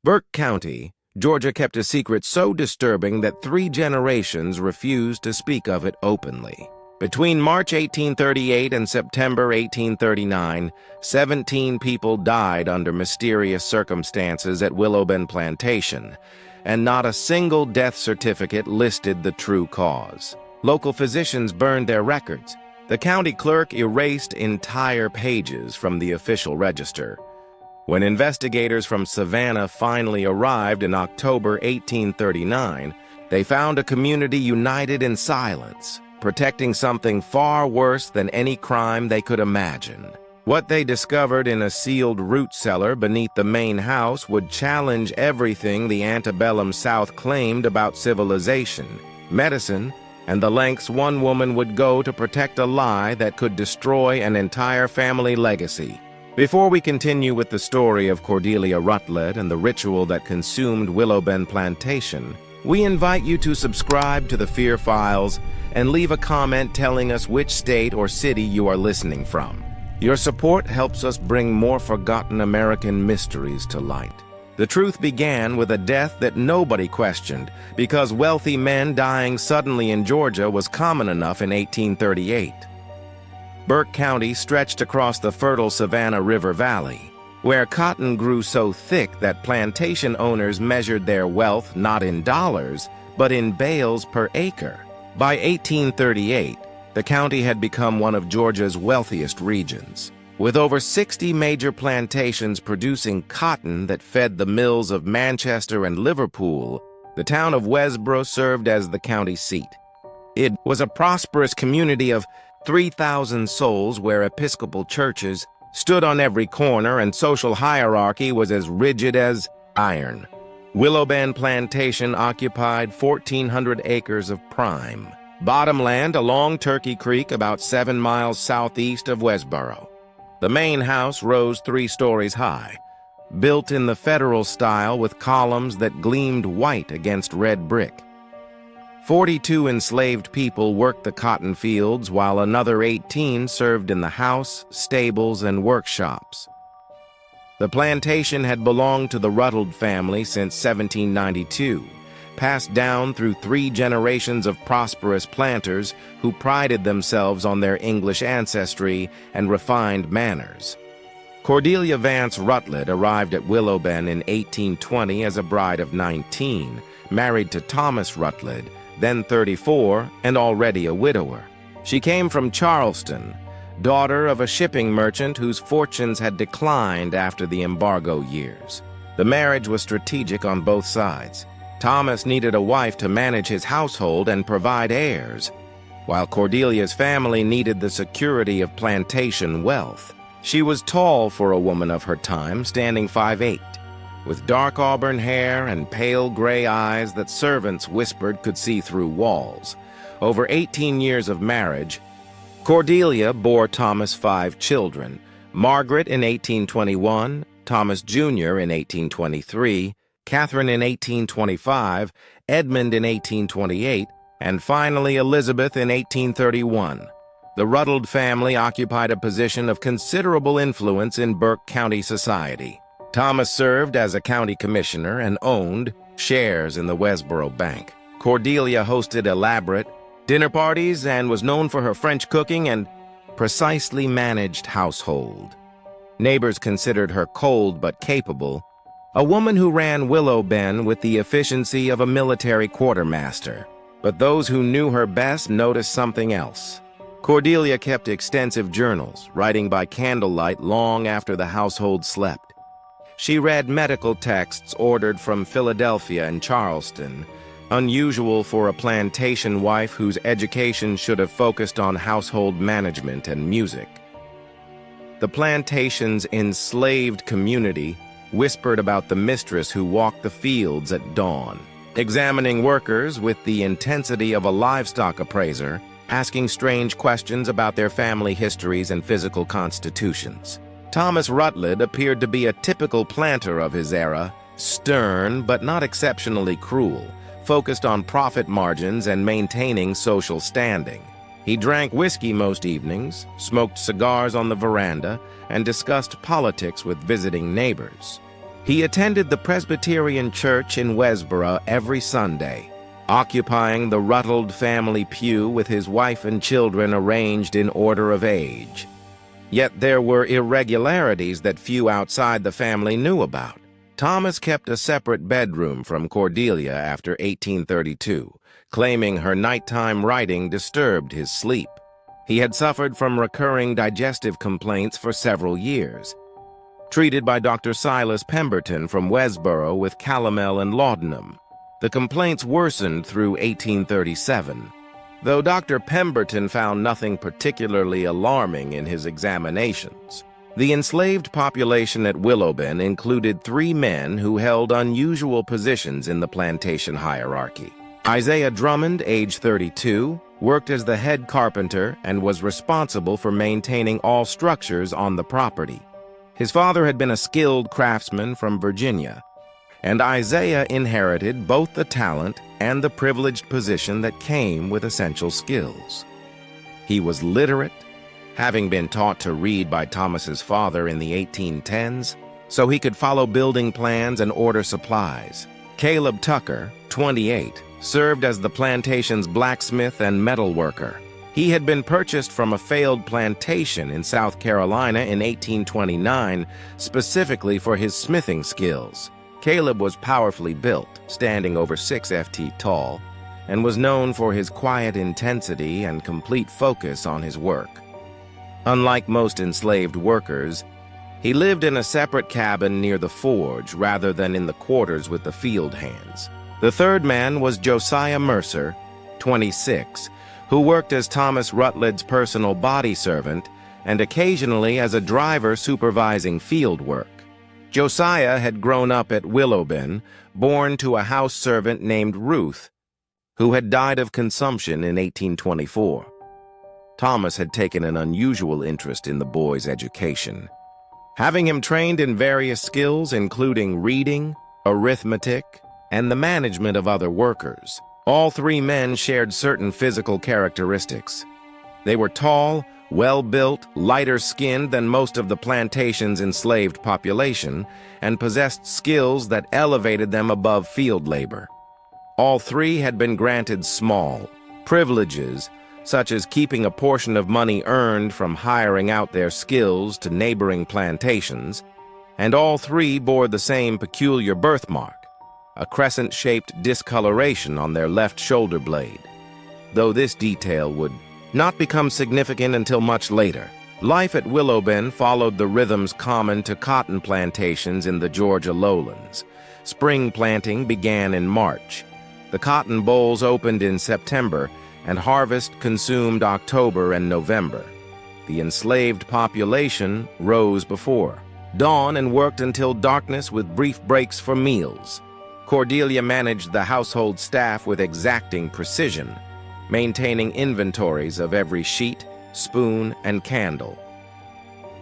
Burke County, Georgia kept a secret so disturbing that 3 generations refused to speak of it openly. Between March 1838 and September 1839, 17 people died under mysterious circumstances at Willowbend Plantation, and not a single death certificate listed the true cause. Local physicians burned their records. The county clerk erased entire pages from the official register. When investigators from Savannah finally arrived in October 1839, they found a community united in silence, protecting something far worse than any crime they could imagine. What they discovered in a sealed root cellar beneath the main house would challenge everything the antebellum South claimed about civilization, medicine, and the lengths one woman would go to protect a lie that could destroy an entire family legacy. Before we continue with the story of Cordelia Rutledge and the ritual that consumed Willowbend Plantation, we invite you to subscribe to the Fear Files and leave a comment telling us which state or city you are listening from. Your support helps us bring more forgotten American mysteries to light. The truth began with a death that nobody questioned, because wealthy men dying suddenly in Georgia was common enough in 1838. Burke County stretched across the fertile Savannah River Valley, where cotton grew so thick that plantation owners measured their wealth not in dollars, but in bales per acre. By 1838, the county had become one of Georgia's wealthiest regions, with over 60 major plantations producing cotton that fed the mills of Manchester and Liverpool. The town of Westboro served as the county seat. It was a prosperous community of 3,000 souls where Episcopal churches stood on every corner and social hierarchy was as rigid as iron. Willowbend Plantation occupied 1,400 acres of prime bottomland along Turkey Creek about 7 miles southeast of Westboro. The main house rose 3 stories high, built in the federal style with columns that gleamed white against red brick. 42 enslaved people worked the cotton fields, while another 18 served in the house, stables, and workshops. The plantation had belonged to the Rutledge family since 1792, passed down through 3 generations of prosperous planters who prided themselves on their English ancestry and refined manners. Cordelia Vance Rutledge arrived at Willowbend in 1820 as a bride of 19, married to Thomas Rutledge, then 34, and already a widower. She came from Charleston, daughter of a shipping merchant whose fortunes had declined after the embargo years. The marriage was strategic on both sides. Thomas needed a wife to manage his household and provide heirs, while Cordelia's family needed the security of plantation wealth. She was tall for a woman of her time, standing 5'8", with dark auburn hair and pale gray eyes that servants whispered could see through walls. Over 18 years of marriage, Cordelia bore Thomas 5 children: Margaret in 1821, Thomas Jr. in 1823, Catherine in 1825, Edmund in 1828, and finally Elizabeth in 1831. The Rutledge family occupied a position of considerable influence in Burke County society. Thomas served as a county commissioner and owned shares in the Westboro Bank. Cordelia hosted elaborate dinner parties and was known for her French cooking and precisely managed household. Neighbors considered her cold but capable, a woman who ran Willowbend with the efficiency of a military quartermaster. But those who knew her best noticed something else. Cordelia kept extensive journals, writing by candlelight long after the household slept. She read medical texts ordered from Philadelphia and Charleston, unusual for a plantation wife whose education should have focused on household management and music. The plantation's enslaved community whispered about the mistress who walked the fields at dawn, examining workers with the intensity of a livestock appraiser, asking strange questions about their family histories and physical constitutions. Thomas Rutledge appeared to be a typical planter of his era, stern but not exceptionally cruel, focused on profit margins and maintaining social standing. He drank whiskey most evenings, smoked cigars on the veranda, and discussed politics with visiting neighbors. He attended the Presbyterian Church in Westboro every Sunday, occupying the Ruttled family pew with his wife and children arranged in order of age. Yet there were irregularities that few outside the family knew about. Thomas kept a separate bedroom from Cordelia after 1832, claiming her nighttime writing disturbed his sleep. He had suffered from recurring digestive complaints for several years. Treated by Dr. Silas Pemberton from Westboro with calomel and laudanum. The complaints worsened through 1837, though Dr. Pemberton found nothing particularly alarming in his examinations. The enslaved population at Willowben included 3 men who held unusual positions in the plantation hierarchy. Isaiah Drummond, age 32, worked as the head carpenter and was responsible for maintaining all structures on the property. His father had been a skilled craftsman from Virginia, and Isaiah inherited both the talent and the privileged position that came with essential skills. He was literate, having been taught to read by Thomas's father in the 1810s, so he could follow building plans and order supplies. Caleb Tucker, 28, served as the plantation's blacksmith and metal worker. He had been purchased from a failed plantation in South Carolina in 1829, specifically for his smithing skills. Caleb was powerfully built, standing over 6 feet tall, and was known for his quiet intensity and complete focus on his work. Unlike most enslaved workers, he lived in a separate cabin near the forge rather than in the quarters with the field hands. The third man was Josiah Mercer, 26, who worked as Thomas Rutledge's personal body servant and occasionally as a driver supervising field work. Josiah had grown up at Willowben, born to a house servant named Ruth, who had died of consumption in 1824. Thomas had taken an unusual interest in the boy's education, having him trained in various skills including reading, arithmetic, and the management of other workers. All 3 men shared certain physical characteristics. They were tall, well-built, lighter-skinned than most of the plantation's enslaved population, and possessed skills that elevated them above field labor. All 3 had been granted small privileges, such as keeping a portion of money earned from hiring out their skills to neighboring plantations, and all 3 bore the same peculiar birthmark, a crescent-shaped discoloration on their left shoulder blade, though this detail would not become significant until much later. Life at Willowben followed the rhythms common to cotton plantations in the Georgia lowlands. Spring planting began in March. The cotton bolls opened in September, and harvest consumed October and November. The enslaved population rose before dawn and worked until darkness with brief breaks for meals. Cordelia managed the household staff with exacting precision, maintaining inventories of every sheet, spoon, and candle.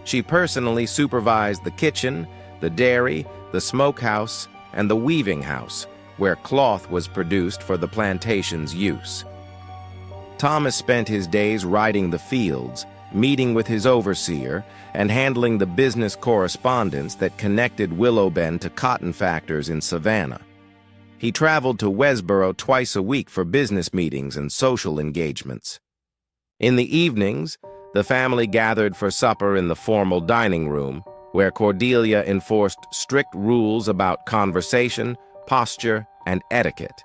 She personally supervised the kitchen, the dairy, the smokehouse, and the weaving house, where cloth was produced for the plantation's use. Thomas spent his days riding the fields, meeting with his overseer, and handling the business correspondence that connected Willowben to cotton factors in Savannah. He traveled to Westboro twice a week for business meetings and social engagements. In the evenings, the family gathered for supper in the formal dining room, where Cordelia enforced strict rules about conversation, posture, and etiquette.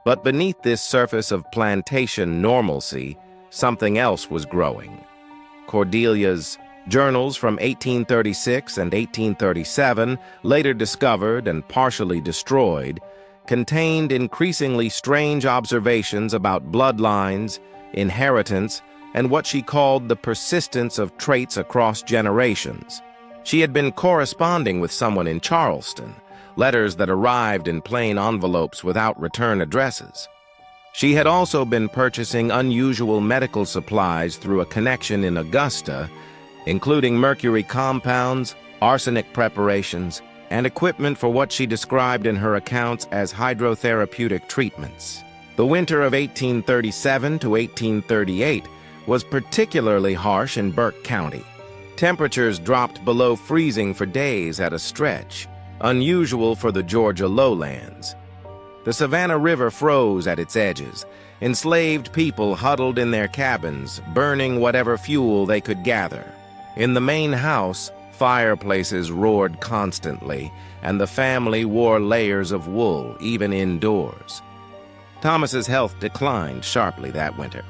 But beneath this surface of plantation normalcy, something else was growing. Cordelia's journals from 1836 and 1837, later discovered and partially destroyed, contained increasingly strange observations about bloodlines, inheritance, and what she called the persistence of traits across generations. She had been corresponding with someone in Charleston, letters that arrived in plain envelopes without return addresses. She had also been purchasing unusual medical supplies through a connection in Augusta, including mercury compounds, arsenic preparations, and equipment for what she described in her accounts as hydrotherapeutic treatments. The winter of 1837 to 1838 was particularly harsh in Burke County. Temperatures dropped below freezing for days at a stretch, unusual for the Georgia lowlands. The Savannah River froze at its edges. Enslaved people huddled in their cabins, burning whatever fuel they could gather. In the main house, fireplaces roared constantly, and the family wore layers of wool, even indoors. Thomas's health declined sharply that winter.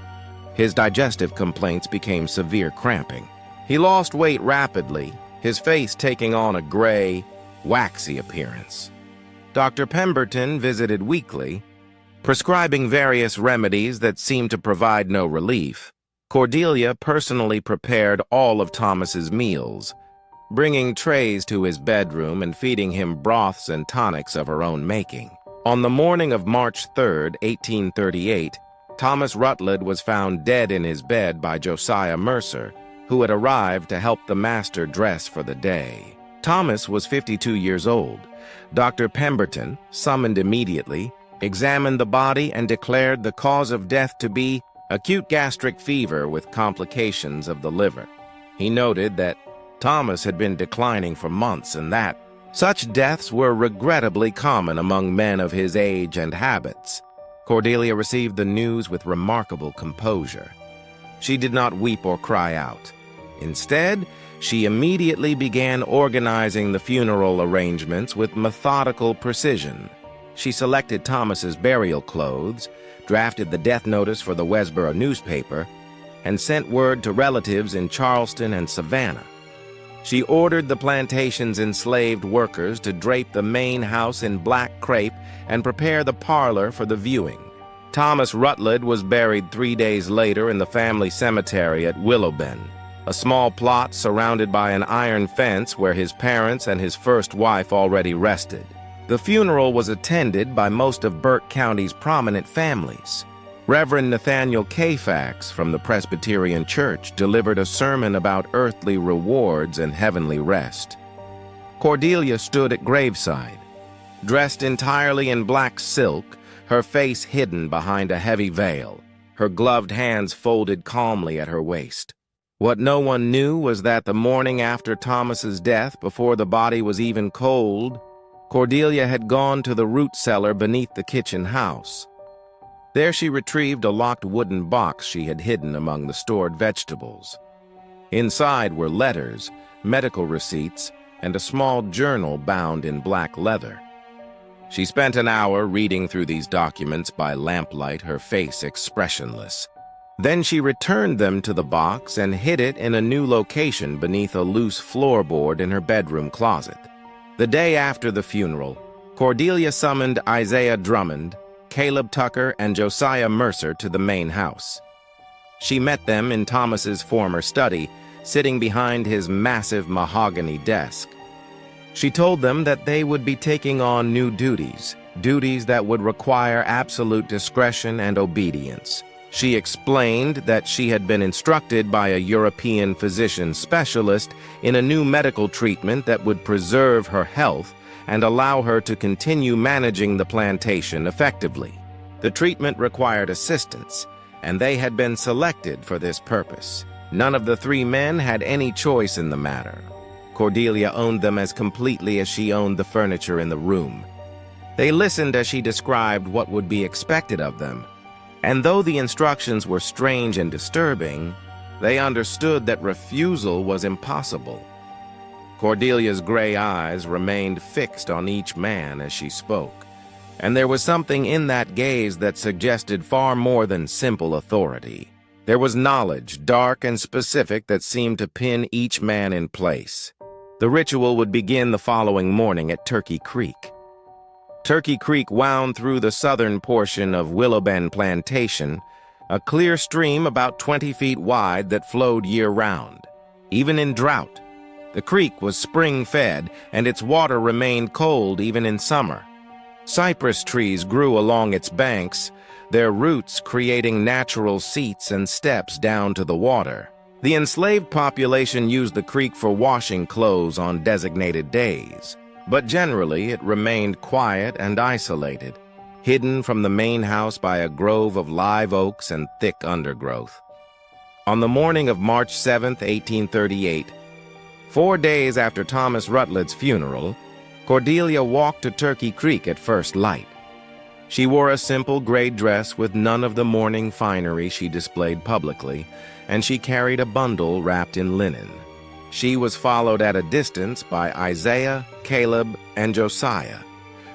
His digestive complaints became severe cramping. He lost weight rapidly, his face taking on a gray, waxy appearance. Dr. Pemberton visited weekly, prescribing various remedies that seemed to provide no relief. Cordelia personally prepared all of Thomas's meals, bringing trays to his bedroom and feeding him broths and tonics of her own making. On the morning of March 3, 1838, Thomas Rutledge was found dead in his bed by Josiah Mercer, who had arrived to help the master dress for the day. Thomas was 52 years old. Dr. Pemberton, summoned immediately, examined the body and declared the cause of death to be acute gastric fever with complications of the liver. He noted that Thomas had been declining for months and that such deaths were regrettably common among men of his age and habits. Cordelia received the news with remarkable composure. She did not weep or cry out. Instead, she immediately began organizing the funeral arrangements with methodical precision. She selected Thomas's burial clothes, drafted the death notice for the Westboro newspaper, and sent word to relatives in Charleston and Savannah. She ordered the plantation's enslaved workers to drape the main house in black crepe and prepare the parlor for the viewing. Thomas Rutledge was buried 3 days later in the family cemetery at Willowbend, a small plot surrounded by an iron fence where his parents and his first wife already rested. The funeral was attended by most of Burke County's prominent families. Reverend Nathaniel Fax from the Presbyterian Church delivered a sermon about earthly rewards and heavenly rest. Cordelia stood at graveside, dressed entirely in black silk, her face hidden behind a heavy veil, her gloved hands folded calmly at her waist. What no one knew was that the morning after Thomas's death, before the body was even cold, Cordelia had gone to the root cellar beneath the kitchen house. There she retrieved a locked wooden box she had hidden among the stored vegetables. Inside were letters, medical receipts, and a small journal bound in black leather. She spent an hour reading through these documents by lamplight, her face expressionless. Then she returned them to the box and hid it in a new location beneath a loose floorboard in her bedroom closet. The day after the funeral, Cordelia summoned Isaiah Drummond, Caleb Tucker, and Josiah Mercer to the main house. She met them in Thomas's former study, sitting behind his massive mahogany desk. She told them that they would be taking on new duties that would require absolute discretion and obedience. She explained that she had been instructed by a European physician specialist in a new medical treatment that would preserve her health and allow her to continue managing the plantation effectively. The treatment required assistance, and they had been selected for this purpose. None of the 3 men had any choice in the matter. Cordelia owned them as completely as she owned the furniture in the room. They listened as she described what would be expected of them, and though the instructions were strange and disturbing, they understood that refusal was impossible. Cordelia's gray eyes remained fixed on each man as she spoke, and there was something in that gaze that suggested far more than simple authority. There was knowledge, dark and specific, that seemed to pin each man in place. The ritual would begin the following morning at Turkey Creek. Turkey Creek wound through the southern portion of Willowbend Plantation, a clear stream about 20 feet wide that flowed year-round. Even in drought, the creek was spring-fed, and its water remained cold even in summer. Cypress trees grew along its banks, their roots creating natural seats and steps down to the water. The enslaved population used the creek for washing clothes on designated days, but generally it remained quiet and isolated, hidden from the main house by a grove of live oaks and thick undergrowth. On the morning of March 7, 1838, 4 days after Thomas Rutledge's funeral, Cordelia walked to Turkey Creek at first light. She wore a simple gray dress with none of the mourning finery she displayed publicly, and she carried a bundle wrapped in linen. She was followed at a distance by Isaiah, Caleb, and Josiah,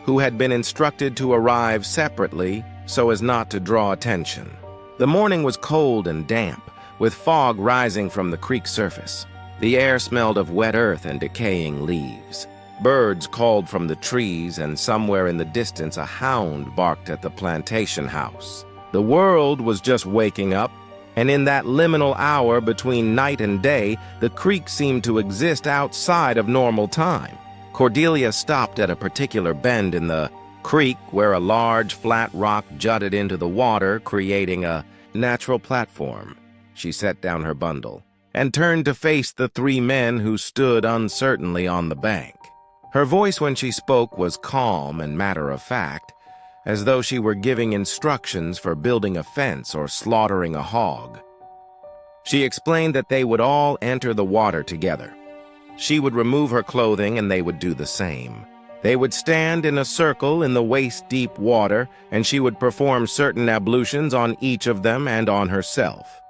who had been instructed to arrive separately so as not to draw attention. The morning was cold and damp, with fog rising from the creek surface. The air smelled of wet earth and decaying leaves. Birds called from the trees, and somewhere in the distance a hound barked at the plantation house. The world was just waking up, and in that liminal hour between night and day, the creek seemed to exist outside of normal time. Cordelia stopped at a particular bend in the creek where a large flat rock jutted into the water, creating a natural platform. She set down her bundle and turned to face the three men who stood uncertainly on the bank. Her voice when she spoke was calm and matter-of-fact, as though she were giving instructions for building a fence or slaughtering a hog. She explained that they would all enter the water together. She would remove her clothing and they would do the same. They would stand in a circle in the waist-deep water, and she would perform certain ablutions on each of them and on herself.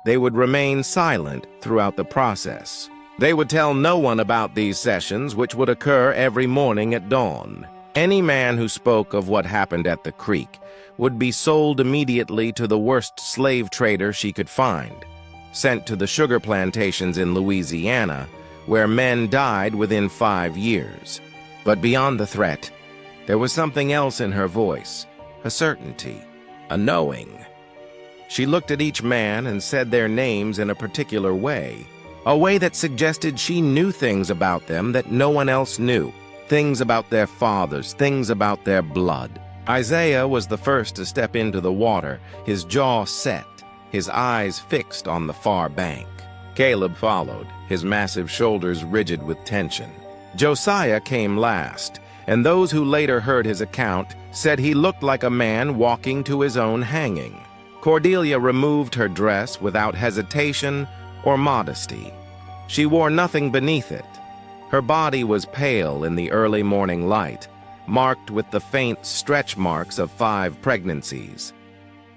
They would remain silent throughout the process. They would tell no one about these sessions, which would occur every morning at dawn. Any man who spoke of what happened at the creek would be sold immediately to the worst slave trader she could find, sent to the sugar plantations in Louisiana, where men died within 5 years. But beyond the threat, there was something else in her voice, a certainty, a knowing. She looked at each man and said their names in a particular way, a way that suggested she knew things about them that no one else knew, things about their fathers, things about their blood. Isaiah was the first to step into the water, his jaw set, his eyes fixed on the far bank. Caleb followed, his massive shoulders rigid with tension. Josiah came last, and those who later heard his account said he looked like a man walking to his own hanging. Cordelia removed her dress without hesitation or modesty. She wore nothing beneath it. Her body was pale in the early morning light, marked with the faint stretch marks of 5 pregnancies.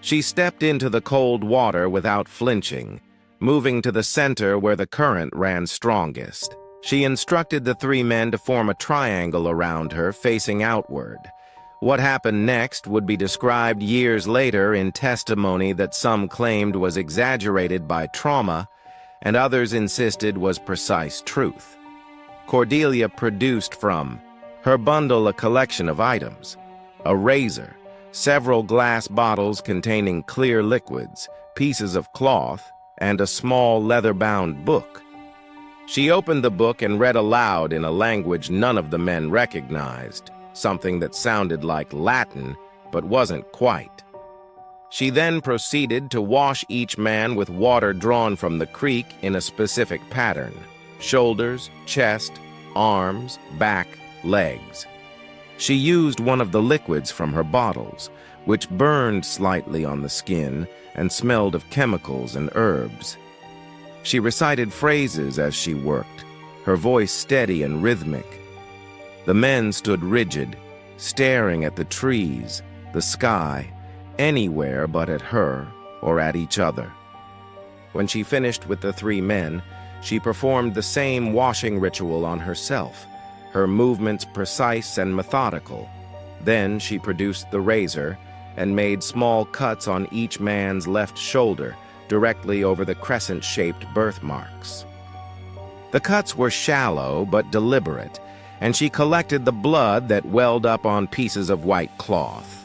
She stepped into the cold water without flinching, moving to the center where the current ran strongest. She instructed the 3 men to form a triangle around her, facing outward. What happened next would be described years later in testimony that some claimed was exaggerated by trauma, and others insisted was precise truth. Cordelia produced from her bundle a collection of items: a razor, several glass bottles containing clear liquids, pieces of cloth, and a small leather-bound book. She opened the book and read aloud in a language none of the men recognized, something that sounded like Latin but wasn't quite. She then proceeded to wash each man with water drawn from the creek in a specific pattern: shoulders, chest, arms, back, legs. She used one of the liquids from her bottles, which burned slightly on the skin and smelled of chemicals and herbs. She recited phrases as she worked, her voice steady and rhythmic. The men stood rigid, staring at the trees, the sky, anywhere but at her or at each other. When she finished with the 3 men, she performed the same washing ritual on herself, her movements precise and methodical. Then she produced the razor and made small cuts on each man's left shoulder, directly over the crescent-shaped birthmarks. The cuts were shallow but deliberate, and she collected the blood that welled up on pieces of white cloth.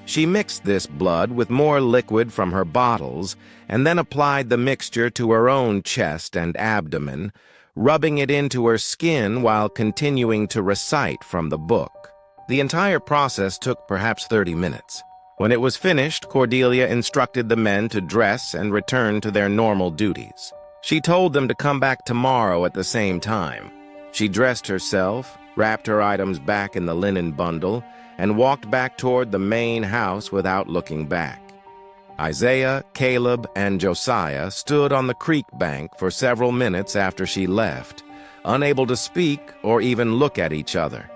She mixed this blood with more liquid from her bottles and then applied the mixture to her own chest and abdomen, rubbing it into her skin while continuing to recite from the book. The entire process took perhaps 30 minutes. When it was finished, Cordelia instructed the men to dress and return to their normal duties. She told them to come back tomorrow at the same time. She dressed herself, wrapped her items back in the linen bundle, and walked back toward the main house without looking back. Isaiah, Caleb, and Josiah stood on the creek bank for several minutes after she left, unable to speak or even look at each other.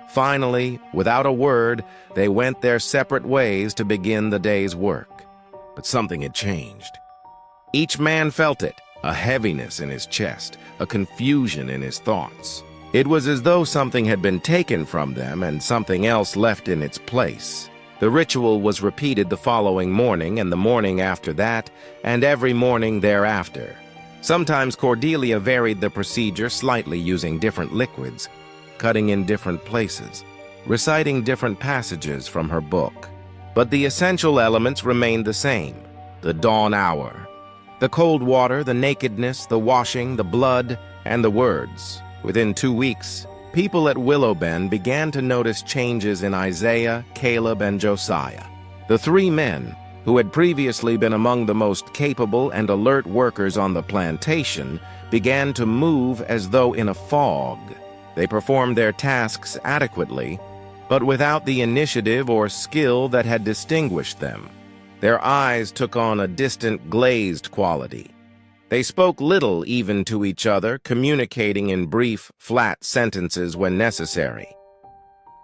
Finally, without a word, they went their separate ways to begin the day's work. But something had changed. Each man felt it, a heaviness in his chest, a confusion in his thoughts. It was as though something had been taken from them and something else left in its place. The ritual was repeated the following morning and the morning after that, and every morning thereafter. Sometimes Cordelia varied the procedure slightly using different liquids, cutting in different places, reciting different passages from her book. But the essential elements remained the same: the dawn hour, the cold water, the nakedness, the washing, the blood, and the words. Within 2 weeks, people at Willow Bend began to notice changes in Isaiah, Caleb, and Josiah. The 3 men, who had previously been among the most capable and alert workers on the plantation, began to move as though in a fog. They performed their tasks adequately, but without the initiative or skill that had distinguished them. Their eyes took on a distant, glazed quality. They spoke little even to each other, communicating in brief, flat sentences when necessary.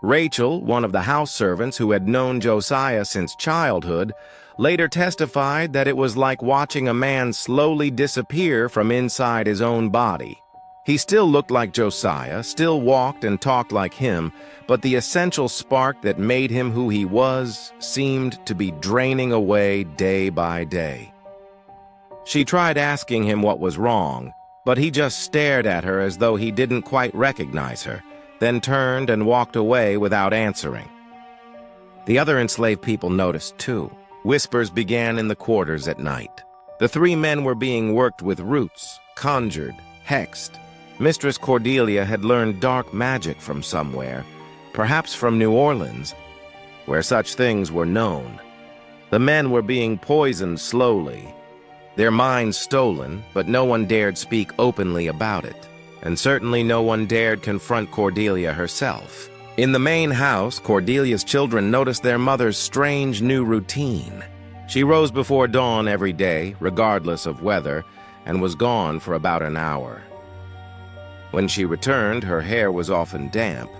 Rachel, one of the house servants who had known Josiah since childhood, later testified that it was like watching a man slowly disappear from inside his own body. He still looked like Josiah, still walked and talked like him, but the essential spark that made him who he was seemed to be draining away day by day. She tried asking him what was wrong, but he just stared at her as though he didn't quite recognize her, then turned and walked away without answering. The other enslaved people noticed too. Whispers began in the quarters at night. The 3 men were being worked with roots, conjured, hexed. Mistress Cordelia had learned dark magic from somewhere, perhaps from New Orleans, where such things were known. The men were being poisoned slowly, their minds stolen, but no one dared speak openly about it, and certainly no one dared confront Cordelia herself. In the main house, Cordelia's children noticed their mother's strange new routine. She rose before dawn every day, regardless of weather, and was gone for about an hour. When she returned, her hair was often damp,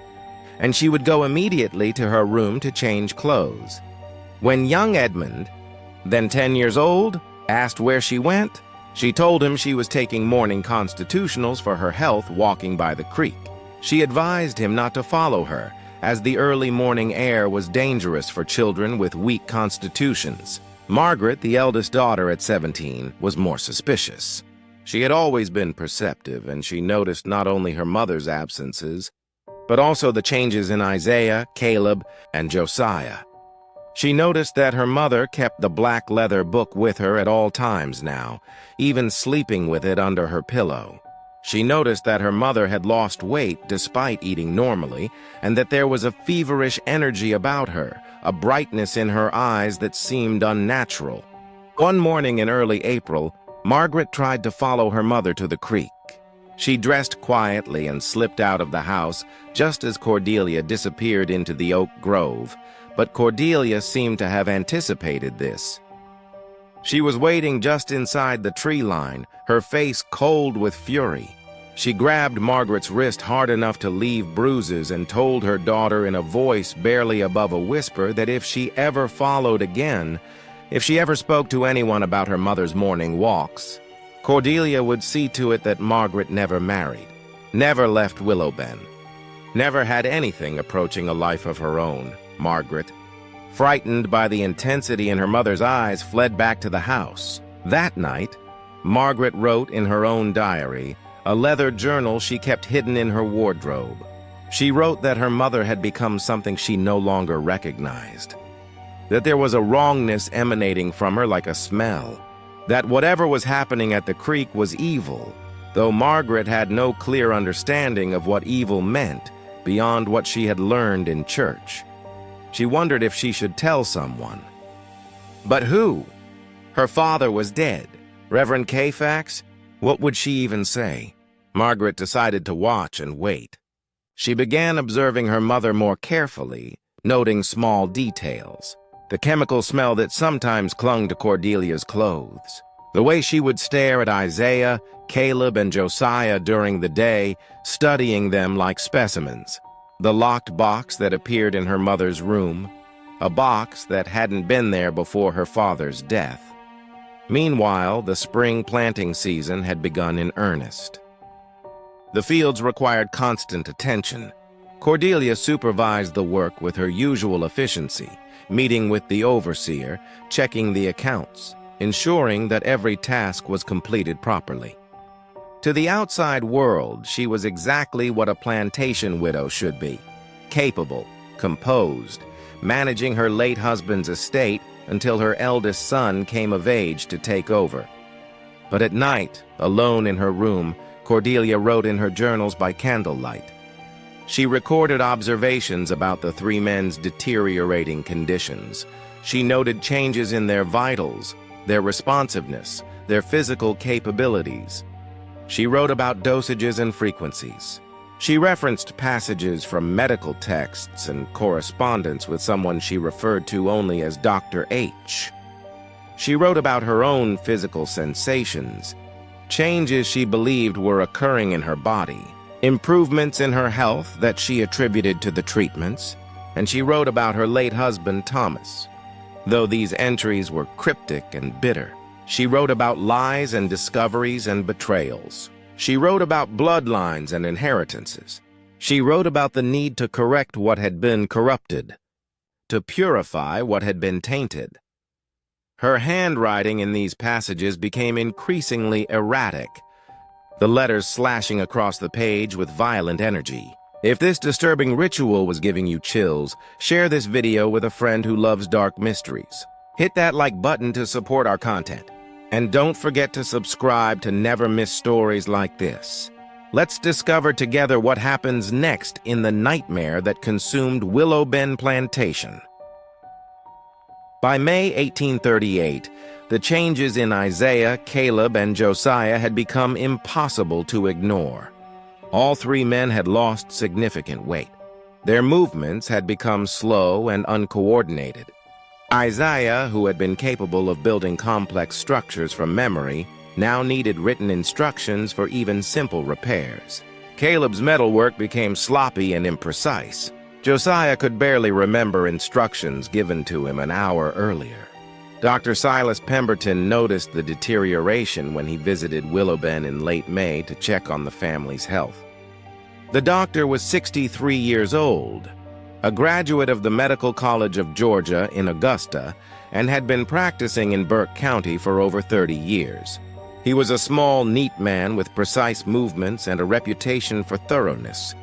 and she would go immediately to her room to change clothes. When young Edmund, then 10 years old, asked where she went, she told him she was taking morning constitutionals for her health walking by the creek. She advised him not to follow her, as the early morning air was dangerous for children with weak constitutions. Margaret, the eldest daughter at 17, was more suspicious. She had always been perceptive, and she noticed not only her mother's absences, but also the changes in Isaiah, Caleb, and Josiah. She noticed that her mother kept the black leather book with her at all times now, even sleeping with it under her pillow. She noticed that her mother had lost weight despite eating normally, and that there was a feverish energy about her, a brightness in her eyes that seemed unnatural. One morning in early April, Margaret tried to follow her mother to the creek. She dressed quietly and slipped out of the house just as Cordelia disappeared into the oak grove, but Cordelia seemed to have anticipated this. She was waiting just inside the tree line, her face cold with fury. She grabbed Margaret's wrist hard enough to leave bruises and told her daughter in a voice barely above a whisper that if she ever followed again, if she ever spoke to anyone about her mother's morning walks, Cordelia would see to it that Margaret never married, never left Willow Bend, never had anything approaching a life of her own. Margaret, frightened by the intensity in her mother's eyes, fled back to the house. That night, Margaret wrote in her own diary, a leather journal she kept hidden in her wardrobe. She wrote that her mother had become something she no longer recognized, that there was a wrongness emanating from her like a smell, that whatever was happening at the creek was evil, though Margaret had no clear understanding of what evil meant beyond what she had learned in church. She wondered if she should tell someone. But who? Her father was dead. Reverend Kfax? What would she even say? Margaret decided to watch and wait. She began observing her mother more carefully, noting small details. The chemical smell that sometimes clung to Cordelia's clothes. The way she would stare at Isaiah, Caleb, and Josiah during the day, studying them like specimens. The locked box that appeared in her mother's room, a box that hadn't been there before her father's death. Meanwhile, the spring planting season had begun in earnest. The fields required constant attention. Cordelia supervised the work with her usual efficiency, meeting with the overseer, checking the accounts, ensuring that every task was completed properly. To the outside world, she was exactly what a plantation widow should be: capable, composed, managing her late husband's estate until her eldest son came of age to take over. But at night, alone in her room, Cordelia wrote in her journals by candlelight. She recorded observations about the three men's deteriorating conditions. She noted changes in their vitals, their responsiveness, their physical capabilities. She wrote about dosages and frequencies. She referenced passages from medical texts and correspondence with someone she referred to only as Dr. H. She wrote about her own physical sensations, changes she believed were occurring in her body, improvements in her health that she attributed to the treatments, and she wrote about her late husband, Thomas. Though these entries were cryptic and bitter, she wrote about lies and discoveries and betrayals. She wrote about bloodlines and inheritances. She wrote about the need to correct what had been corrupted, to purify what had been tainted. Her handwriting in these passages became increasingly erratic, the letters slashing across the page with violent energy. If this disturbing ritual was giving you chills, share this video with a friend who loves dark mysteries. Hit that like button to support our content. And don't forget to subscribe to never miss stories like this. Let's discover together what happens next in the nightmare that consumed Willow Bend Plantation. By May 1838, the changes in Isaiah, Caleb, and Josiah had become impossible to ignore. All three men had lost significant weight. Their movements had become slow and uncoordinated. Isaiah, who had been capable of building complex structures from memory, now needed written instructions for even simple repairs. Caleb's metalwork became sloppy and imprecise. Josiah could barely remember instructions given to him an hour earlier. Dr. Silas Pemberton noticed the deterioration when he visited Willow Bend in late May to check on the family's health. The doctor was 63 years old, a graduate of the Medical College of Georgia in Augusta, and had been practicing in Burke County for over 30 years. He was a small, neat man with precise movements and a reputation for thoroughness.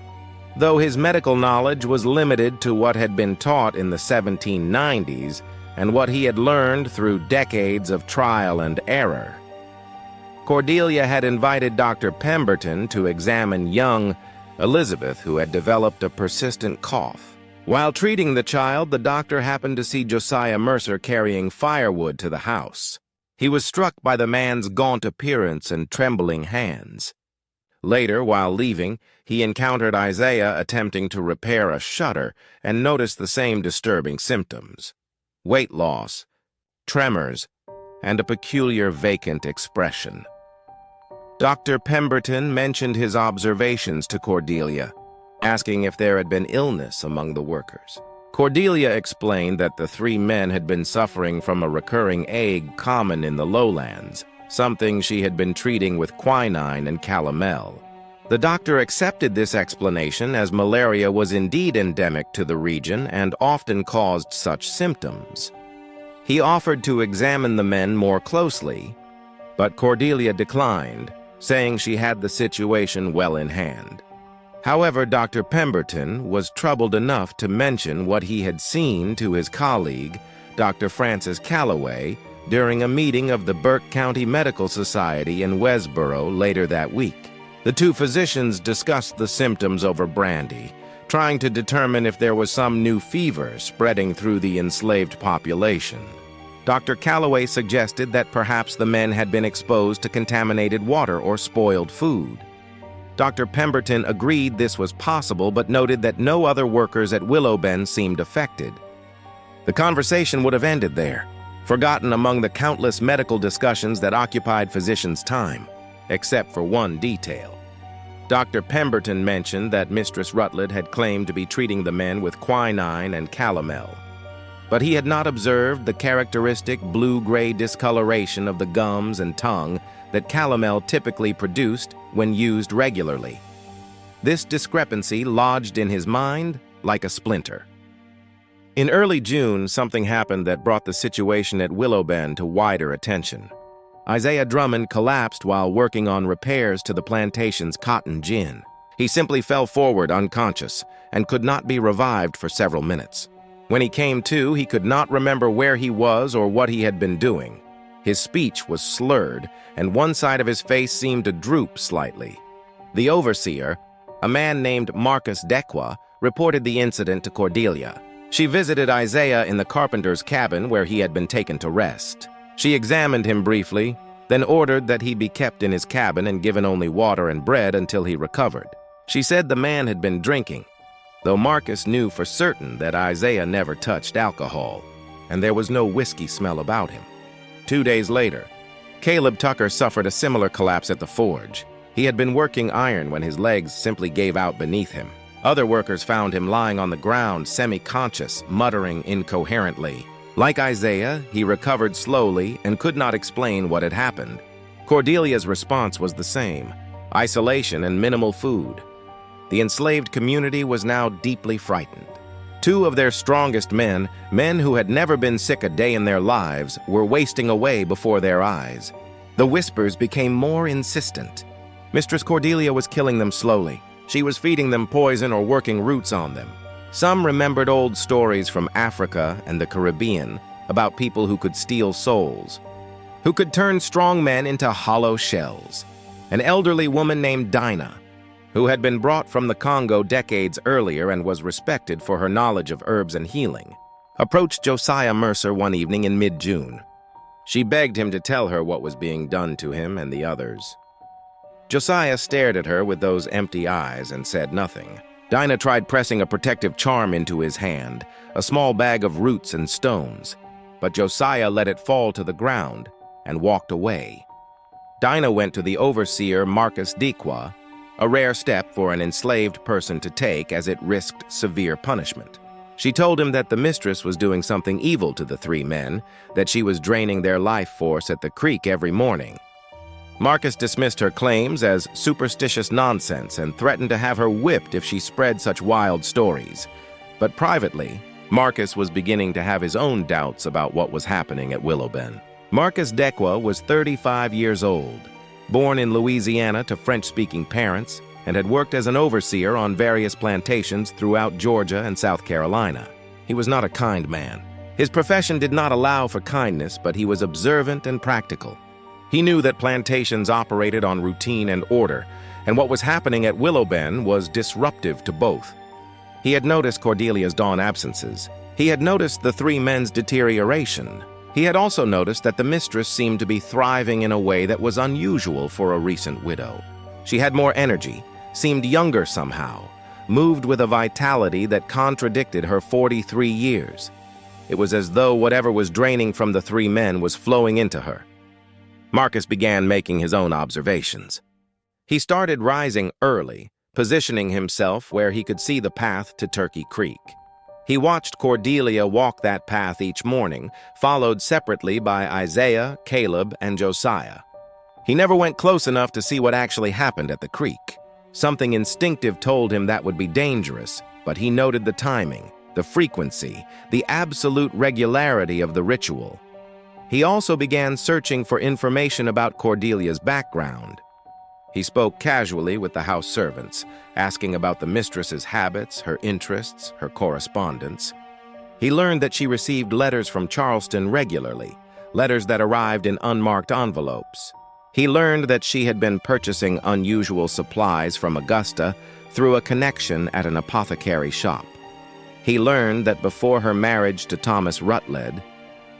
Though his medical knowledge was limited to what had been taught in the 1790s and what he had learned through decades of trial and error. Cordelia had invited Dr. Pemberton to examine young Elizabeth, who had developed a persistent cough. While treating the child, the doctor happened to see Josiah Mercer carrying firewood to the house. He was struck by the man's gaunt appearance and trembling hands. Later, while leaving, he encountered Isaiah attempting to repair a shutter and noticed the same disturbing symptoms: weight loss, tremors, and a peculiar vacant expression. Dr. Pemberton mentioned his observations to Cordelia, asking if there had been illness among the workers. Cordelia explained that the three men had been suffering from a recurring ague common in the lowlands, something she had been treating with quinine and calomel. The doctor accepted this explanation as malaria was indeed endemic to the region and often caused such symptoms. He offered to examine the men more closely, but Cordelia declined, saying she had the situation well in hand. However, Dr. Pemberton was troubled enough to mention what he had seen to his colleague, Dr. Francis Calloway, during a meeting of the Burke County Medical Society in Westboro later that week. The two physicians discussed the symptoms over brandy, trying to determine if there was some new fever spreading through the enslaved population. Dr. Calloway suggested that perhaps the men had been exposed to contaminated water or spoiled food. Dr. Pemberton agreed this was possible, but noted that no other workers at Willow Bend seemed affected. The conversation would have ended there, forgotten among the countless medical discussions that occupied physicians' time, except for one detail. Dr. Pemberton mentioned that Mistress Rutledge had claimed to be treating the men with quinine and calomel, but he had not observed the characteristic blue-gray discoloration of the gums and tongue that calomel typically produced when used regularly. This discrepancy lodged in his mind like a splinter. In early June, something happened that brought the situation at Willowbend to wider attention. Isaiah Drummond collapsed while working on repairs to the plantation's cotton gin. He simply fell forward unconscious and could not be revived for several minutes. When he came to, he could not remember where he was or what he had been doing. His speech was slurred, and one side of his face seemed to droop slightly. The overseer, a man named Marcus Dequa, reported the incident to Cordelia. She visited Isaiah in the carpenter's cabin where he had been taken to rest. She examined him briefly, then ordered that he be kept in his cabin and given only water and bread until he recovered. She said the man had been drinking, though Marcus knew for certain that Isaiah never touched alcohol, and there was no whiskey smell about him. 2 days later, Caleb Tucker suffered a similar collapse at the forge. He had been working iron when his legs simply gave out beneath him. Other workers found him lying on the ground, semi-conscious, muttering incoherently. Like Isaiah, he recovered slowly and could not explain what had happened. Cordelia's response was the same: isolation and minimal food. The enslaved community was now deeply frightened. 2 of their strongest men, men who had never been sick a day in their lives, were wasting away before their eyes. The whispers became more insistent. Mistress Cordelia was killing them slowly. She was feeding them poison or working roots on them. Some remembered old stories from Africa and the Caribbean about people who could steal souls, who could turn strong men into hollow shells. An elderly woman named Dinah, who had been brought from the Congo decades earlier and was respected for her knowledge of herbs and healing, approached Josiah Mercer one evening in mid-June. She begged him to tell her what was being done to him and the others. Josiah stared at her with those empty eyes and said nothing. Dinah tried pressing a protective charm into his hand, a small bag of roots and stones, but Josiah let it fall to the ground and walked away. Dinah went to the overseer Marcus Dequa, a rare step for an enslaved person to take as it risked severe punishment. She told him that the mistress was doing something evil to the 3 men, that she was draining their life force at the creek every morning. Marcus dismissed her claims as superstitious nonsense and threatened to have her whipped if she spread such wild stories. But privately, Marcus was beginning to have his own doubts about what was happening at Willowbend. Marcus Dequa was 35 years old, born in Louisiana to French-speaking parents, and had worked as an overseer on various plantations throughout Georgia and South Carolina. He was not a kind man. His profession did not allow for kindness, but he was observant and practical. He knew that plantations operated on routine and order, and what was happening at Willowbend was disruptive to both. He had noticed Cordelia's dawn absences. He had noticed the 3 men's deterioration. He had also noticed that the mistress seemed to be thriving in a way that was unusual for a recent widow. She had more energy, seemed younger somehow, moved with a vitality that contradicted her 43 years. It was as though whatever was draining from the 3 men was flowing into her. Marcus began making his own observations. He started rising early, positioning himself where he could see the path to Turkey Creek. He watched Cordelia walk that path each morning, followed separately by Isaiah, Caleb, and Josiah. He never went close enough to see what actually happened at the creek. Something instinctive told him that would be dangerous, but he noted the timing, the frequency, the absolute regularity of the ritual. He also began searching for information about Cordelia's background. He spoke casually with the house servants, asking about the mistress's habits, her interests, her correspondence. He learned that she received letters from Charleston regularly, letters that arrived in unmarked envelopes. He learned that she had been purchasing unusual supplies from Augusta through a connection at an apothecary shop. He learned that before her marriage to Thomas Rutledge,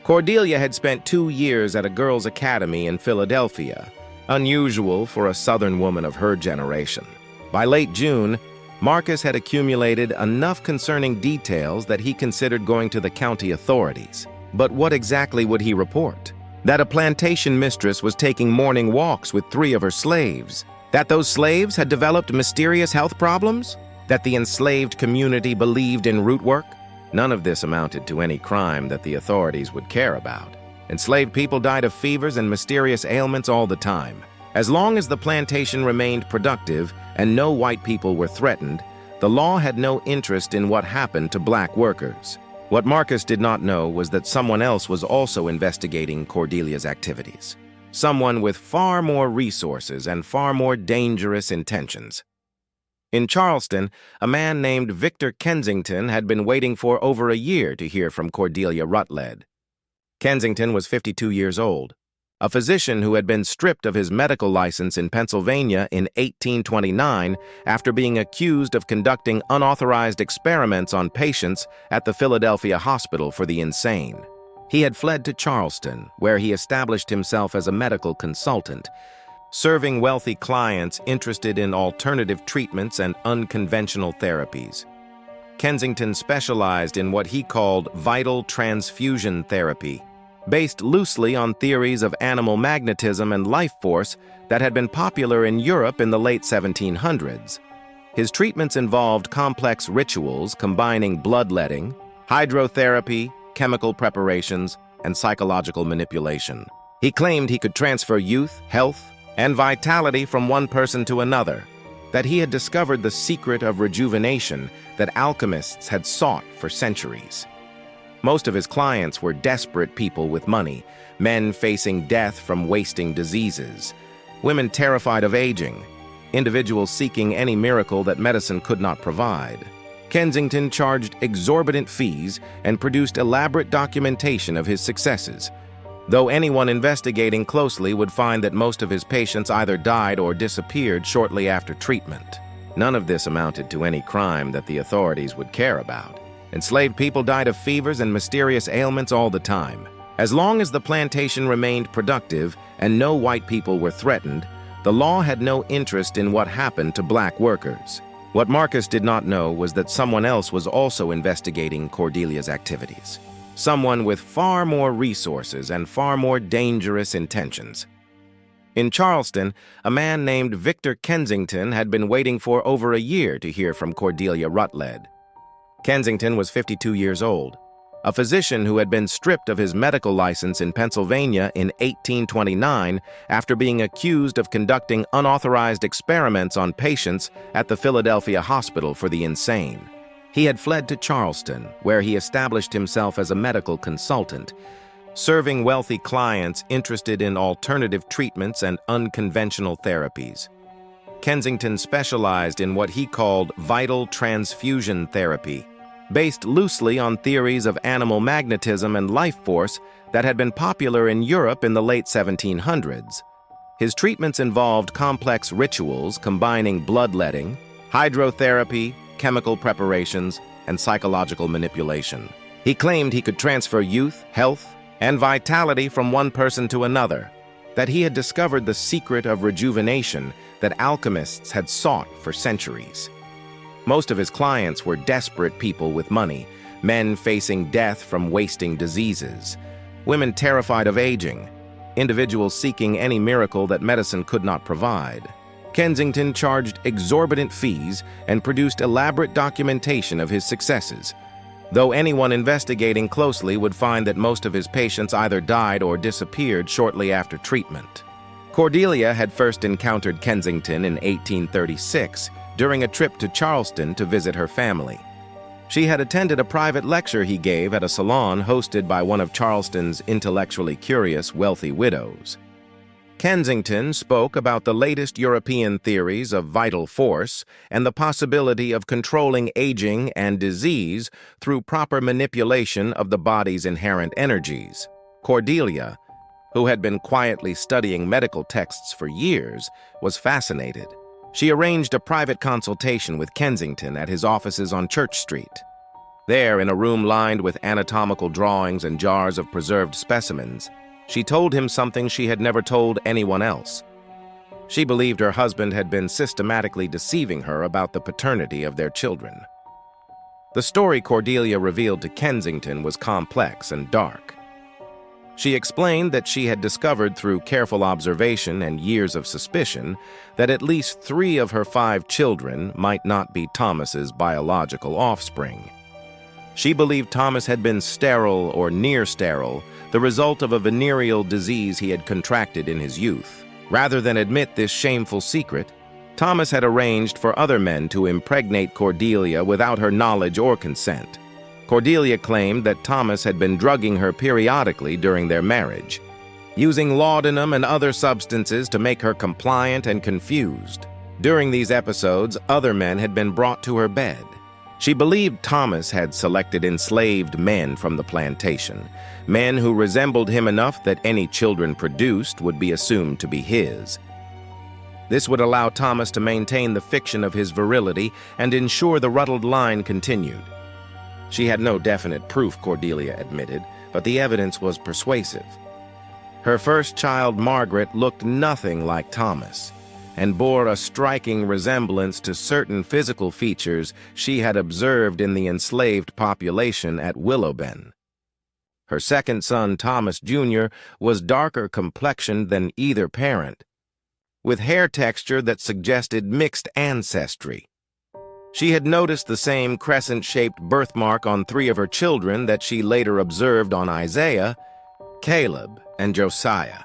Cordelia had spent 2 years at a girls' academy in Philadelphia, unusual for a Southern woman of her generation. By late June, Marcus had accumulated enough concerning details that he considered going to the county authorities. But what exactly would he report? That a plantation mistress was taking morning walks with 3 of her slaves, That those slaves had developed mysterious health problems? That the enslaved community believed in root work? None of this amounted to any crime that the authorities would care about. Enslaved people died of fevers and mysterious ailments all the time. As long as the plantation remained productive and no white people were threatened, the law had no interest in what happened to black workers. What Marcus did not know was that someone else was also investigating Cordelia's activities. Someone with far more resources and far more dangerous intentions. In Charleston, a man named Victor Kensington had been waiting for over a year to hear from Cordelia Rutledge. Kensington was 52 years old, a physician who had been stripped of his medical license in Pennsylvania in 1829 after being accused of conducting unauthorized experiments on patients at the Philadelphia Hospital for the Insane. He had fled to Charleston, where he established himself as a medical consultant, serving wealthy clients interested in alternative treatments and unconventional therapies. Kensington specialized in what he called vital transfusion therapy, based loosely on theories of animal magnetism and life force that had been popular in Europe in the late 1700s. His treatments involved complex rituals combining bloodletting, hydrotherapy, chemical preparations, and psychological manipulation. He claimed he could transfer youth, health, and vitality from one person to another, that he had discovered the secret of rejuvenation that alchemists had sought for centuries. Most of his clients were desperate people with money, men facing death from wasting diseases, women terrified of aging, individuals seeking any miracle that medicine could not provide. Kensington charged exorbitant fees and produced elaborate documentation of his successes, though anyone investigating closely would find that most of his patients either died or disappeared shortly after treatment. None of this amounted to any crime that the authorities would care about. Enslaved people died of fevers and mysterious ailments all the time. As long as the plantation remained productive and no white people were threatened, the law had no interest in what happened to black workers. What Marcus did not know was that someone else was also investigating Cordelia's activities. Someone with far more resources and far more dangerous intentions. In Charleston, a man named Victor Kensington had been waiting for over a year to hear from Cordelia Rutledge. Kensington was 52 years old, a physician who had been stripped of his medical license in Pennsylvania in 1829 after being accused of conducting unauthorized experiments on patients at the Philadelphia Hospital for the Insane. He had fled to Charleston, where he established himself as a medical consultant, serving wealthy clients interested in alternative treatments and unconventional therapies. Kensington specialized in what he called vital transfusion therapy, based loosely on theories of animal magnetism and life force that had been popular in Europe in the late 1700s. His treatments involved complex rituals combining bloodletting, hydrotherapy, chemical preparations, and psychological manipulation. He claimed he could transfer youth, health, and vitality from one person to another, that he had discovered the secret of rejuvenation that alchemists had sought for centuries. Most of his clients were desperate people with money, men facing death from wasting diseases, women terrified of aging, individuals seeking any miracle that medicine could not provide. Kensington charged exorbitant fees and produced elaborate documentation of his successes, though anyone investigating closely would find that most of his patients either died or disappeared shortly after treatment. Cordelia had first encountered Kensington in 1836 during a trip to Charleston to visit her family. She had attended a private lecture he gave at a salon hosted by one of Charleston's intellectually curious wealthy widows. Kensington spoke about the latest European theories of vital force and the possibility of controlling aging and disease through proper manipulation of the body's inherent energies. Cordelia, who had been quietly studying medical texts for years, was fascinated. She arranged a private consultation with Kensington at his offices on Church Street. There, in a room lined with anatomical drawings and jars of preserved specimens, she told him something she had never told anyone else. She believed her husband had been systematically deceiving her about the paternity of their children. The story Cordelia revealed to Kensington was complex and dark. She explained that she had discovered through careful observation and years of suspicion that at least 3 of her 5 children might not be Thomas's biological offspring. She believed Thomas had been sterile or near sterile, the result of a venereal disease he had contracted in his youth. Rather than admit this shameful secret, Thomas had arranged for other men to impregnate Cordelia without her knowledge or consent. Cordelia claimed that Thomas had been drugging her periodically during their marriage, using laudanum and other substances to make her compliant and confused. During these episodes, other men had been brought to her bed. She believed Thomas had selected enslaved men from the plantation, men who resembled him enough that any children produced would be assumed to be his. This would allow Thomas to maintain the fiction of his virility and ensure the Ruddled line continued. She had no definite proof, Cordelia admitted, but the evidence was persuasive. Her first child, Margaret, looked nothing like Thomas and bore a striking resemblance to certain physical features she had observed in the enslaved population at Willowben. Her second son, Thomas Jr., was darker complexioned than either parent, with hair texture that suggested mixed ancestry. She had noticed the same crescent-shaped birthmark on 3 of her children that she later observed on Isaiah, Caleb, and Josiah,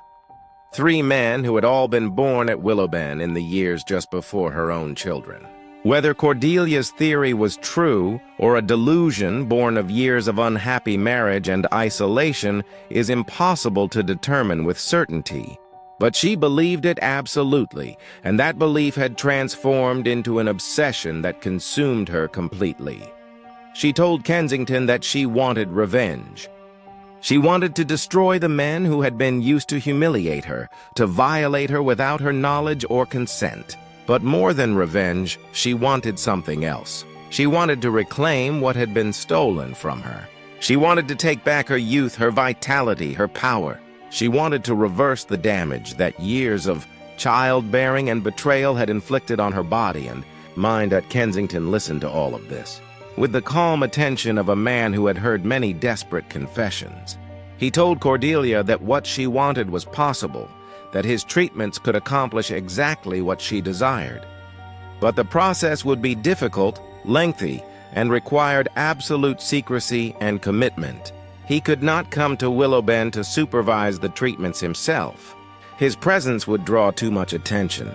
3 men who had all been born at Willowben in the years just before her own children. Whether Cordelia's theory was true or a delusion born of years of unhappy marriage and isolation is impossible to determine with certainty. But she believed it absolutely, and that belief had transformed into an obsession that consumed her completely. She told Kensington that she wanted revenge. She wanted to destroy the men who had been used to humiliate her, to violate her without her knowledge or consent. But more than revenge, she wanted something else. She wanted to reclaim what had been stolen from her. She wanted to take back her youth, her vitality, her power. She wanted to reverse the damage that years of childbearing and betrayal had inflicted on her body and mind. At Kensington listened to all of this with the calm attention of a man who had heard many desperate confessions. He told Cordelia that what she wanted was possible, that his treatments could accomplish exactly what she desired. But the process would be difficult, lengthy, and required absolute secrecy and commitment. He could not come to Willowben to supervise the treatments himself. His presence would draw too much attention.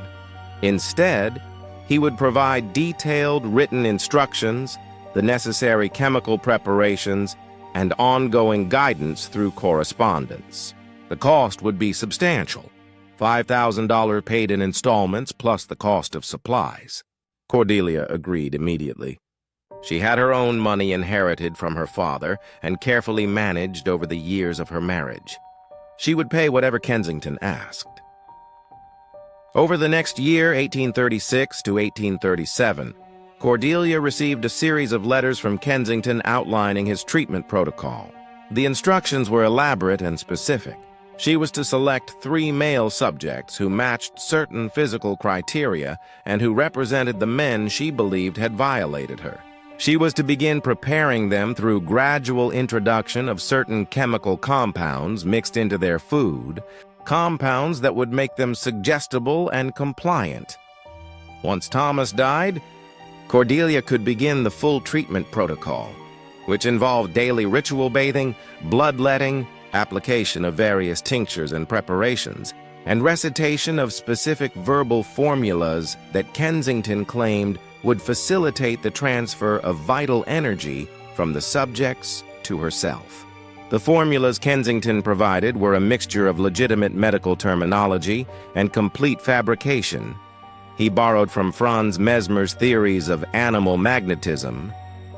Instead, he would provide detailed written instructions, the necessary chemical preparations, and ongoing guidance through correspondence. The cost would be substantial, $5,000 paid in installments plus the cost of supplies. Cordelia agreed immediately. She had her own money inherited from her father and carefully managed over the years of her marriage. She would pay whatever Kensington asked. Over the next year, 1836 to 1837, Cordelia received a series of letters from Kensington outlining his treatment protocol. The instructions were elaborate and specific. She was to select 3 male subjects who matched certain physical criteria and who represented the men she believed had violated her. She was to begin preparing them through gradual introduction of certain chemical compounds mixed into their food, compounds that would make them suggestible and compliant. Once Thomas died, Cordelia could begin the full treatment protocol, which involved daily ritual bathing, bloodletting, application of various tinctures and preparations, and recitation of specific verbal formulas that Kensington claimed would facilitate the transfer of vital energy from the subjects to herself. The formulas Kensington provided were a mixture of legitimate medical terminology and complete fabrication. He borrowed from Franz Mesmer's theories of animal magnetism,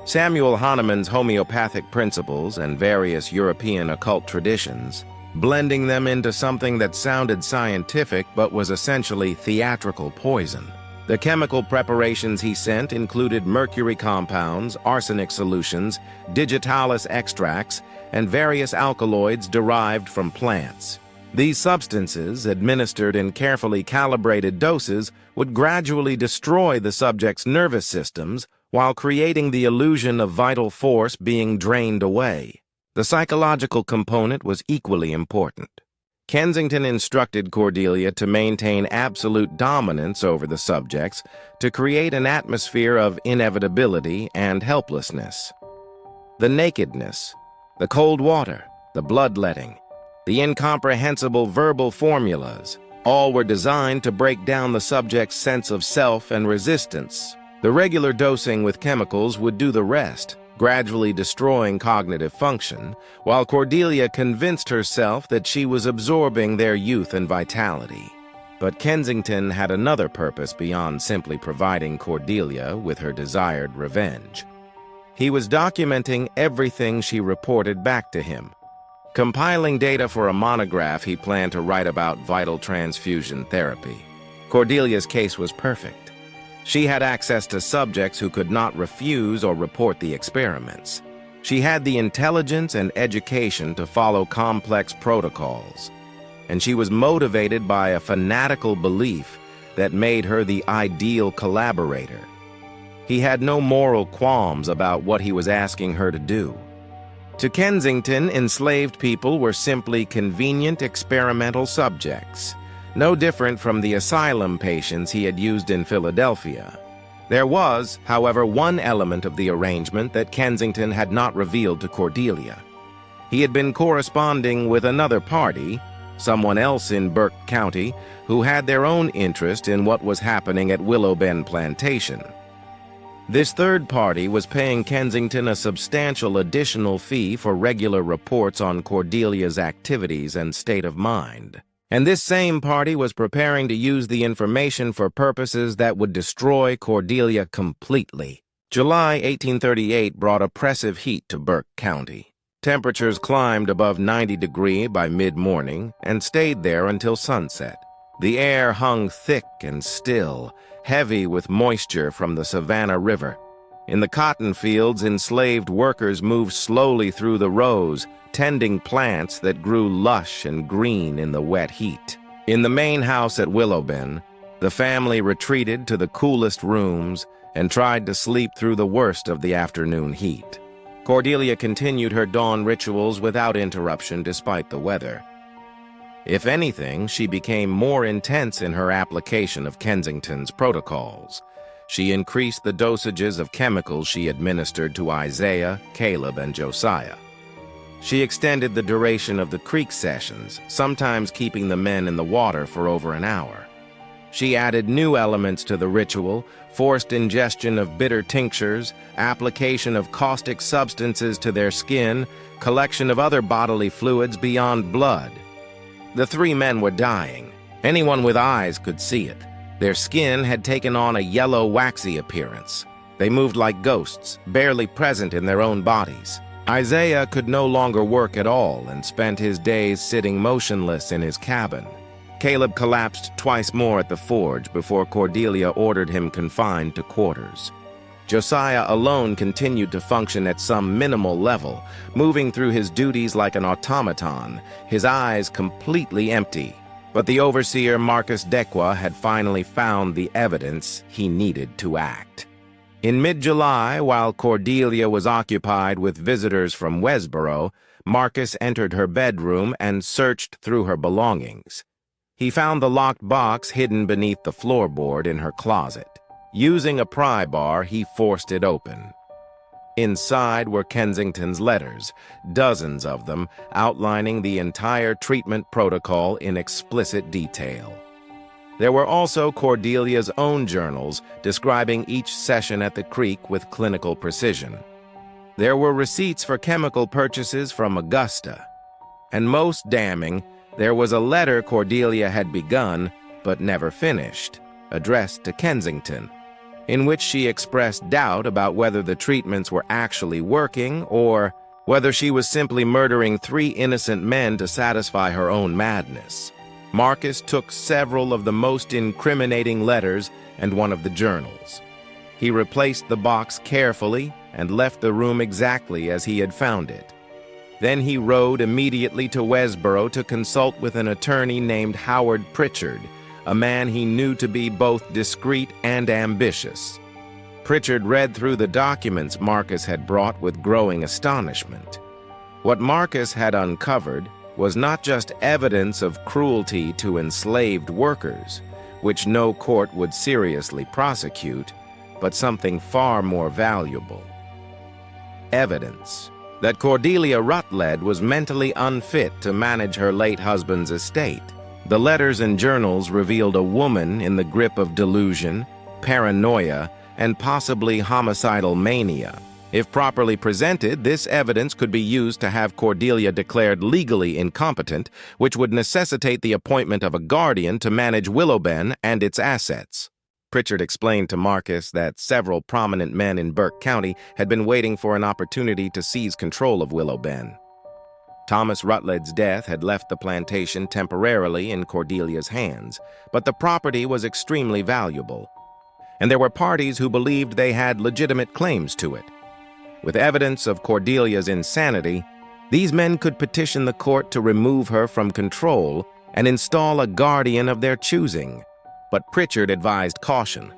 Samuel Hahnemann's homeopathic principles, and various European occult traditions, blending them into something that sounded scientific but was essentially theatrical poison. The chemical preparations he sent included mercury compounds, arsenic solutions, digitalis extracts, and various alkaloids derived from plants. These substances, administered in carefully calibrated doses, would gradually destroy the subject's nervous systems while creating the illusion of vital force being drained away. The psychological component was equally important. Kensington instructed Cordelia to maintain absolute dominance over the subjects to create an atmosphere of inevitability and helplessness. The nakedness, the cold water, the bloodletting, the incomprehensible verbal formulas, all were designed to break down the subject's sense of self and resistance. The regular dosing with chemicals would do the rest, gradually destroying cognitive function, while Cordelia convinced herself that she was absorbing their youth and vitality. But Kensington had another purpose beyond simply providing Cordelia with her desired revenge. He was documenting everything she reported back to him, compiling data for a monograph he planned to write about vital transfusion therapy. Cordelia's case was perfect. She had access to subjects who could not refuse or report the experiments. She had the intelligence and education to follow complex protocols, and she was motivated by a fanatical belief that made her the ideal collaborator. He had no moral qualms about what he was asking her to do. To Kensington, enslaved people were simply convenient experimental subjects, no different from the asylum patients he had used in Philadelphia. There was, however, one element of the arrangement that Kensington had not revealed to Cordelia. He had been corresponding with another party, someone else in Burke County, who had their own interest in what was happening at Willow Bend Plantation. This third party was paying Kensington a substantial additional fee for regular reports on Cordelia's activities and state of mind. And this same party was preparing to use the information for purposes that would destroy Cordelia completely. July 1838 brought oppressive heat to Burke County. Temperatures climbed above 90 degrees by mid-morning and stayed there until sunset. The air hung thick and still, heavy with moisture from the Savannah River. In the cotton fields, enslaved workers moved slowly through the rows, tending plants that grew lush and green in the wet heat. In the main house at Willow Bend, the family retreated to the coolest rooms and tried to sleep through the worst of the afternoon heat. Cordelia continued her dawn rituals without interruption despite the weather. If anything, she became more intense in her application of Kensington's protocols. She increased the dosages of chemicals she administered to Isaiah, Caleb, and Josiah. She extended the duration of the creek sessions, sometimes keeping the men in the water for over an hour. She added new elements to the ritual, forced ingestion of bitter tinctures, application of caustic substances to their skin, collection of other bodily fluids beyond blood. The three men were dying. Anyone with eyes could see it. Their skin had taken on a yellow, waxy appearance. They moved like ghosts, barely present in their own bodies. Isaiah could no longer work at all and spent his days sitting motionless in his cabin. Caleb collapsed twice more at the forge before Cordelia ordered him confined to quarters. Josiah alone continued to function at some minimal level, moving through his duties like an automaton, his eyes completely empty. But the overseer Marcus Dequa had finally found the evidence he needed to act. In mid-July, while Cordelia was occupied with visitors from Westboro, Marcus entered her bedroom and searched through her belongings. He found the locked box hidden beneath the floorboard in her closet. Using a pry bar, he forced it open. Inside were Kensington's letters, dozens of them, outlining the entire treatment protocol in explicit detail. There were also Cordelia's own journals describing each session at the creek with clinical precision. There were receipts for chemical purchases from Augusta. And most damning, there was a letter Cordelia had begun but never finished, addressed to Kensington, in which she expressed doubt about whether the treatments were actually working or whether she was simply murdering 3 innocent men to satisfy her own madness. Marcus took several of the most incriminating letters and one of the journals. He replaced the box carefully and left the room exactly as he had found it. Then he rode immediately to Westboro to consult with an attorney named Howard Pritchard, a man he knew to be both discreet and ambitious. Pritchard read through the documents Marcus had brought with growing astonishment. What Marcus had uncovered was not just evidence of cruelty to enslaved workers, which no court would seriously prosecute, but something far more valuable. Evidence that Cordelia Rutledge was mentally unfit to manage her late husband's estate. The letters and journals revealed a woman in the grip of delusion, paranoia, and possibly homicidal mania. If properly presented, this evidence could be used to have Cordelia declared legally incompetent, which would necessitate the appointment of a guardian to manage Willowben and its assets. Pritchard explained to Marcus that several prominent men in Burke County had been waiting for an opportunity to seize control of Willowben. Thomas Rutledge's death had left the plantation temporarily in Cordelia's hands, but the property was extremely valuable, and there were parties who believed they had legitimate claims to it. With evidence of Cordelia's insanity, these men could petition the court to remove her from control and install a guardian of their choosing. But Pritchard advised caution.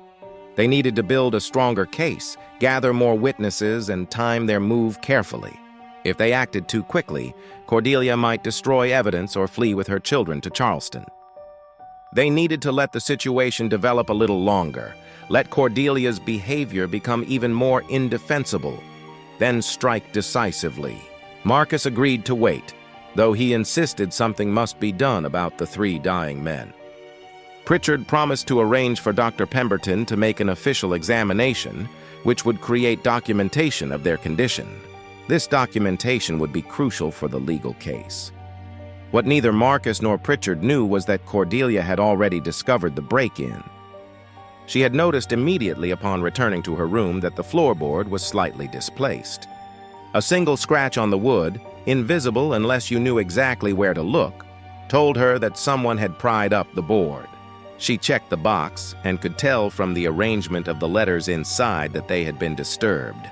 They needed to build a stronger case, gather more witnesses, and time their move carefully. If they acted too quickly, Cordelia might destroy evidence or flee with her children to Charleston. They needed to let the situation develop a little longer, let Cordelia's behavior become even more indefensible, then strike decisively. Marcus agreed to wait, though he insisted something must be done about the 3 dying men. Pritchard promised to arrange for Dr. Pemberton to make an official examination, which would create documentation of their condition. This documentation would be crucial for the legal case. What neither Marcus nor Pritchard knew was that Cordelia had already discovered the break-in. She had noticed immediately upon returning to her room that the floorboard was slightly displaced. A single scratch on the wood, invisible unless you knew exactly where to look, told her that someone had pried up the board. She checked the box and could tell from the arrangement of the letters inside that they had been disturbed.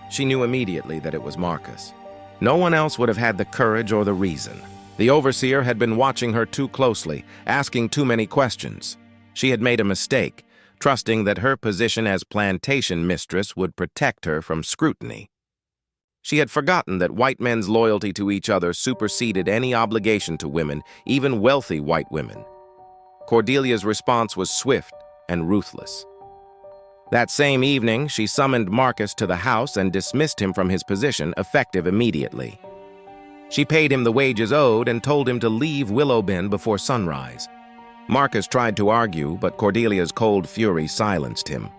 She knew immediately that it was Marcus. No one else would have had the courage or the reason. The overseer had been watching her too closely, asking too many questions. She had made a mistake, trusting that her position as plantation mistress would protect her from scrutiny. She had forgotten that white men's loyalty to each other superseded any obligation to women, even wealthy white women. Cordelia's response was swift and ruthless. That same evening, she summoned Marcus to the house and dismissed him from his position, effective immediately. She paid him the wages owed and told him to leave Willowben before sunrise. Marcus tried to argue, but Cordelia's cold fury silenced him.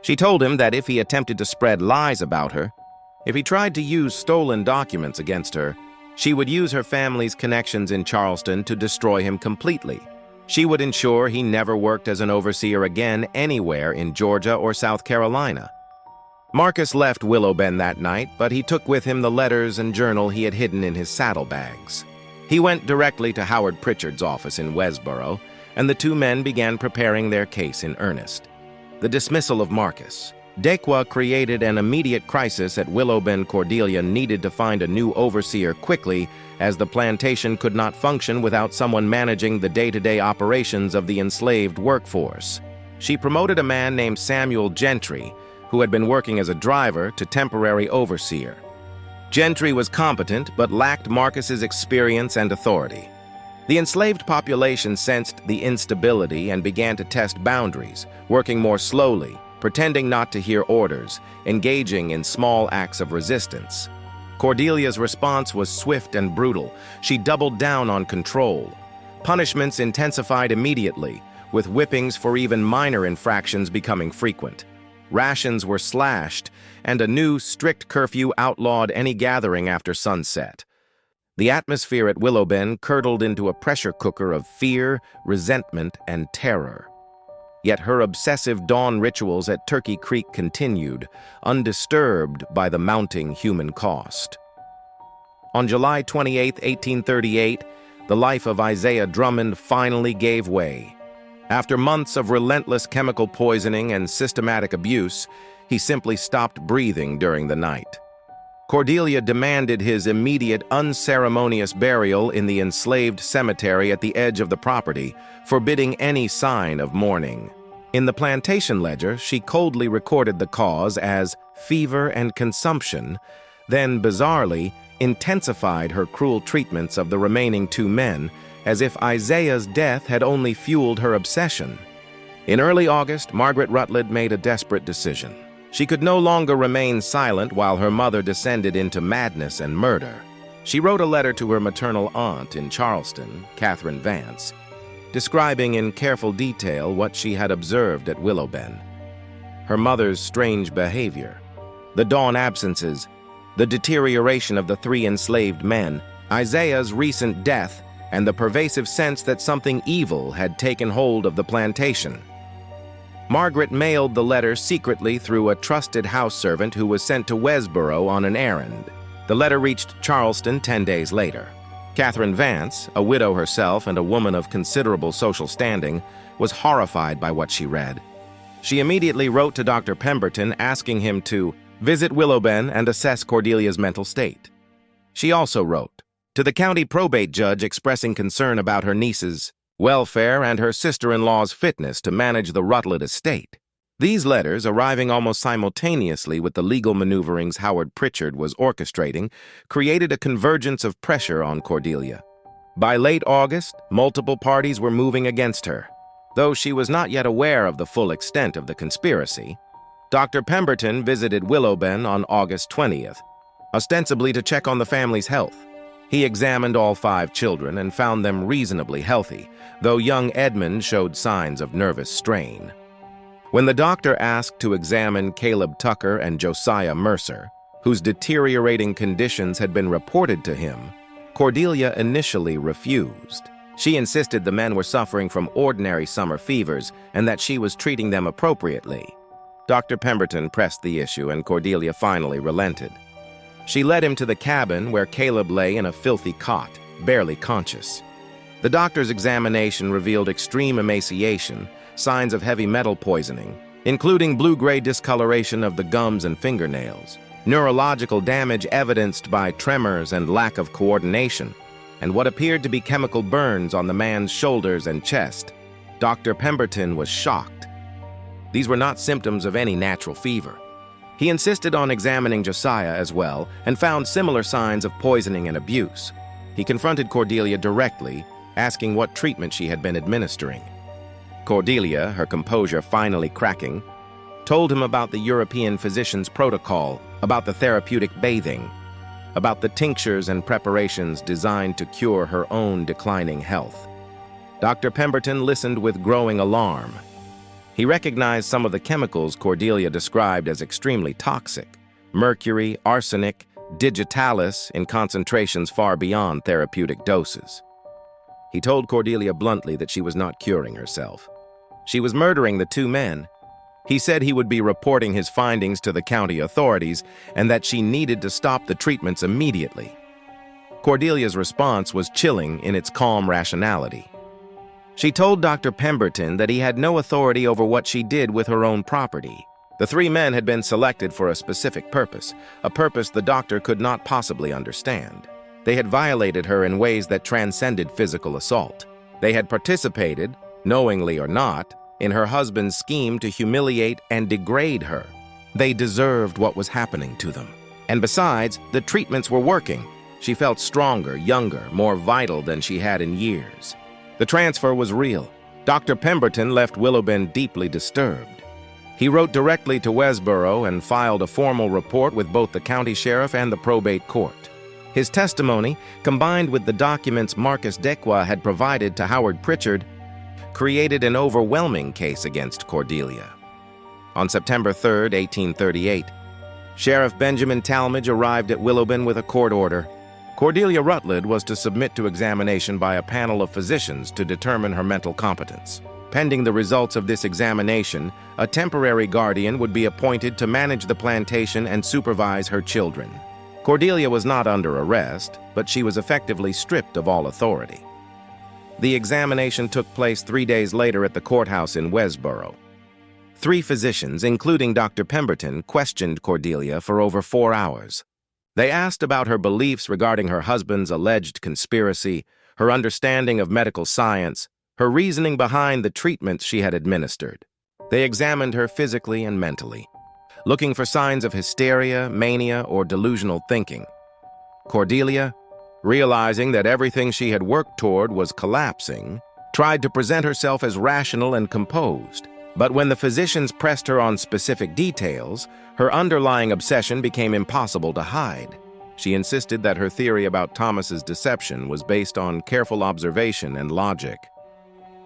She told him that if he attempted to spread lies about her, if he tried to use stolen documents against her, she would use her family's connections in Charleston to destroy him completely. She would ensure he never worked as an overseer again anywhere in Georgia or South Carolina. Marcus left Willowben that night, but he took with him the letters and journal he had hidden in his saddlebags. He went directly to Howard Pritchard's office in Westboro, and the 2 men began preparing their case in earnest. The dismissal of Marcus. Dequa created an immediate crisis at Willowben. Cordelia needed to find a new overseer quickly, as the plantation could not function without someone managing the day-to-day operations of the enslaved workforce. She promoted a man named Samuel Gentry, who had been working as a driver, to temporary overseer. Gentry was competent but lacked Marcus's experience and authority. The enslaved population sensed the instability and began to test boundaries, working more slowly, pretending not to hear orders, engaging in small acts of resistance. Cordelia's response was swift and brutal. She doubled down on control. Punishments intensified immediately, with whippings for even minor infractions becoming frequent. Rations were slashed, and a new, strict curfew outlawed any gathering after sunset. The atmosphere at Willowben curdled into a pressure cooker of fear, resentment, and terror. Yet her obsessive dawn rituals at Turkey Creek continued, undisturbed by the mounting human cost. On July 28, 1838, the life of Isaiah Drummond finally gave way. After months of relentless chemical poisoning and systematic abuse, he simply stopped breathing during the night. Cordelia demanded his immediate, unceremonious burial in the enslaved cemetery at the edge of the property, forbidding any sign of mourning. In the plantation ledger, she coldly recorded the cause as fever and consumption, then, bizarrely, intensified her cruel treatments of the remaining two men, as if Isaiah's death had only fueled her obsession. In early August, Margaret Rutledge made a desperate decision. She could no longer remain silent while her mother descended into madness and murder. She wrote a letter to her maternal aunt in Charleston, Catherine Vance, describing in careful detail what she had observed at Willowben. Her mother's strange behavior, the dawn absences, the deterioration of the three enslaved men, Isaiah's recent death, and the pervasive sense that something evil had taken hold of the plantation. Margaret mailed the letter secretly through a trusted house servant who was sent to Westboro on an errand. The letter reached Charleston 10 days later. Catherine Vance, a widow herself and a woman of considerable social standing, was horrified by what she read. She immediately wrote to Dr. Pemberton asking him to visit Willowben and assess Cordelia's mental state. She also wrote to the county probate judge expressing concern about her niece's welfare and her sister-in-law's fitness to manage the Rutledge estate. These letters, arriving almost simultaneously with the legal maneuverings Howard Pritchard was orchestrating, created a convergence of pressure on Cordelia. By late August, multiple parties were moving against her. Though she was not yet aware of the full extent of the conspiracy, Dr. Pemberton visited Willowben on August 20th, ostensibly to check on the family's health. He examined all 5 children and found them reasonably healthy, though young Edmund showed signs of nervous strain. When the doctor asked to examine Caleb Tucker and Josiah Mercer, whose deteriorating conditions had been reported to him, Cordelia initially refused. She insisted the men were suffering from ordinary summer fevers and that she was treating them appropriately. Dr. Pemberton pressed the issue and Cordelia finally relented. She led him to the cabin where Caleb lay in a filthy cot, barely conscious. The doctor's examination revealed extreme emaciation, signs of heavy metal poisoning, including blue-gray discoloration of the gums and fingernails, neurological damage evidenced by tremors and lack of coordination, and what appeared to be chemical burns on the man's shoulders and chest. Dr. Pemberton was shocked. These were not symptoms of any natural fever. He insisted on examining Josiah as well and found similar signs of poisoning and abuse. He confronted Cordelia directly, asking what treatment she had been administering. Cordelia, her composure finally cracking, told him about the European physician's protocol, about the therapeutic bathing, about the tinctures and preparations designed to cure her own declining health. Dr. Pemberton listened with growing alarm. He recognized some of the chemicals Cordelia described as extremely toxic: mercury, arsenic, digitalis in concentrations far beyond therapeutic doses. He told Cordelia bluntly that she was not curing herself. She was murdering the 2 men. He said he would be reporting his findings to the county authorities and that she needed to stop the treatments immediately. Cordelia's response was chilling in its calm rationality. She told Dr. Pemberton that he had no authority over what she did with her own property. The 3 men had been selected for a specific purpose, a purpose the doctor could not possibly understand. They had violated her in ways that transcended physical assault. They had participated, knowingly or not, in her husband's scheme to humiliate and degrade her. They deserved what was happening to them. And besides, the treatments were working. She felt stronger, younger, more vital than she had in years. The transfer was real. Dr. Pemberton left Willowben deeply disturbed. He wrote directly to Westboro and filed a formal report with both the county sheriff and the probate court. His testimony, combined with the documents Marcus Dequa had provided to Howard Pritchard, created an overwhelming case against Cordelia. On September 3, 1838, Sheriff Benjamin Talmadge arrived at Willowben with a court order. Cordelia Rutledge was to submit to examination by a panel of physicians to determine her mental competence. Pending the results of this examination, a temporary guardian would be appointed to manage the plantation and supervise her children. Cordelia was not under arrest, but she was effectively stripped of all authority. The examination took place 3 days later at the courthouse in Westboro. 3 physicians, including Dr. Pemberton, questioned Cordelia for over 4 hours. They asked about her beliefs regarding her husband's alleged conspiracy, her understanding of medical science, her reasoning behind the treatments she had administered. They examined her physically and mentally, looking for signs of hysteria, mania, or delusional thinking. Cordelia, realizing that everything she had worked toward was collapsing, tried to present herself as rational and composed. But when the physicians pressed her on specific details, her underlying obsession became impossible to hide. She insisted that her theory about Thomas's deception was based on careful observation and logic.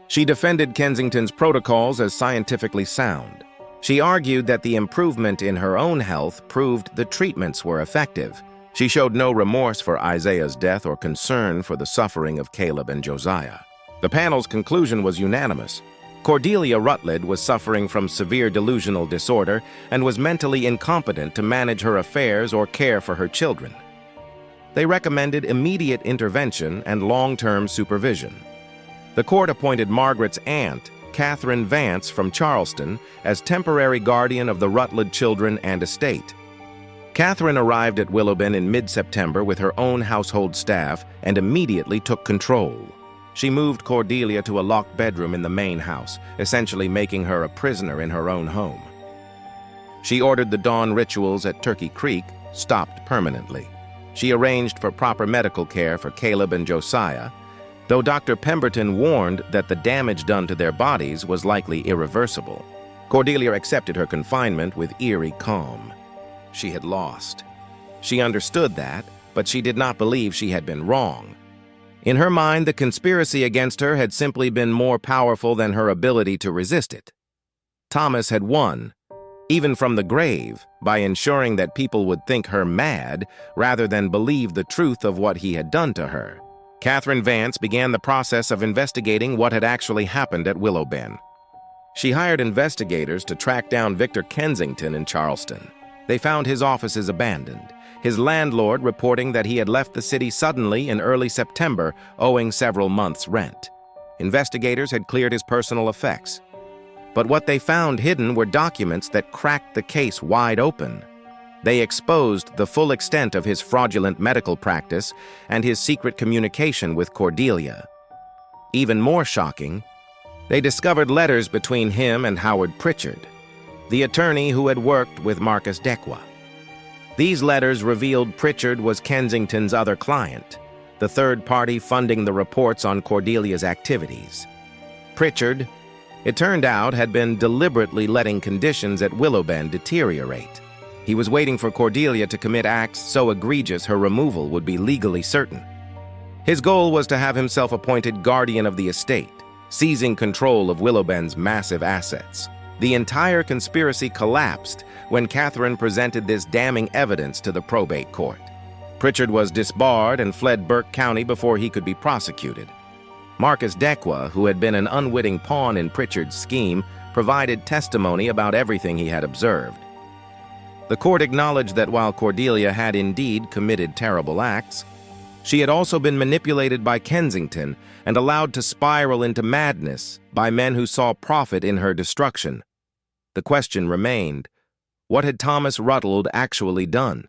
She defended Kensington's protocols as scientifically sound. She argued that the improvement in her own health proved the treatments were effective. She showed no remorse for Isaiah's death or concern for the suffering of Caleb and Josiah. The panel's conclusion was unanimous. Cordelia Rutledge was suffering from severe delusional disorder and was mentally incompetent to manage her affairs or care for her children. They recommended immediate intervention and long-term supervision. The court appointed Margaret's aunt, Catherine Vance from Charleston, as temporary guardian of the Rutledge children and estate. Catherine arrived at Willowben in mid-September with her own household staff and immediately took control. She moved Cordelia to a locked bedroom in the main house, essentially making her a prisoner in her own home. She ordered the dawn rituals at Turkey Creek stopped permanently. She arranged for proper medical care for Caleb and Josiah, though Dr. Pemberton warned that the damage done to their bodies was likely irreversible. Cordelia accepted her confinement with eerie calm. She had lost. She understood that, but she did not believe she had been wrong. In her mind, the conspiracy against her had simply been more powerful than her ability to resist it. Thomas had won, even from the grave, by ensuring that people would think her mad rather than believe the truth of what he had done to her. Catherine Vance began the process of investigating what had actually happened at Willowben. She hired investigators to track down Victor Kensington in Charleston. They found his offices abandoned, his landlord reporting that he had left the city suddenly in early September, owing several months' rent. Investigators had cleared his personal effects. But what they found hidden were documents that cracked the case wide open. They exposed the full extent of his fraudulent medical practice and his secret communication with Cordelia. Even more shocking, they discovered letters between him and Howard Pritchard, the attorney who had worked with Marcus Dequa. These letters revealed Pritchard was Kensington's other client, the third party funding the reports on Cordelia's activities. Pritchard, it turned out, had been deliberately letting conditions at Willowben deteriorate. He was waiting for Cordelia to commit acts so egregious her removal would be legally certain. His goal was to have himself appointed guardian of the estate, seizing control of Willowben's massive assets. The entire conspiracy collapsed when Catherine presented this damning evidence to the probate court. Pritchard was disbarred and fled Burke County before he could be prosecuted. Marcus Dequa, who had been an unwitting pawn in Pritchard's scheme, provided testimony about everything he had observed. The court acknowledged that while Cordelia had indeed committed terrible acts, she had also been manipulated by Kensington and allowed to spiral into madness by men who saw profit in her destruction. The question remained, what had Thomas Rutledge actually done?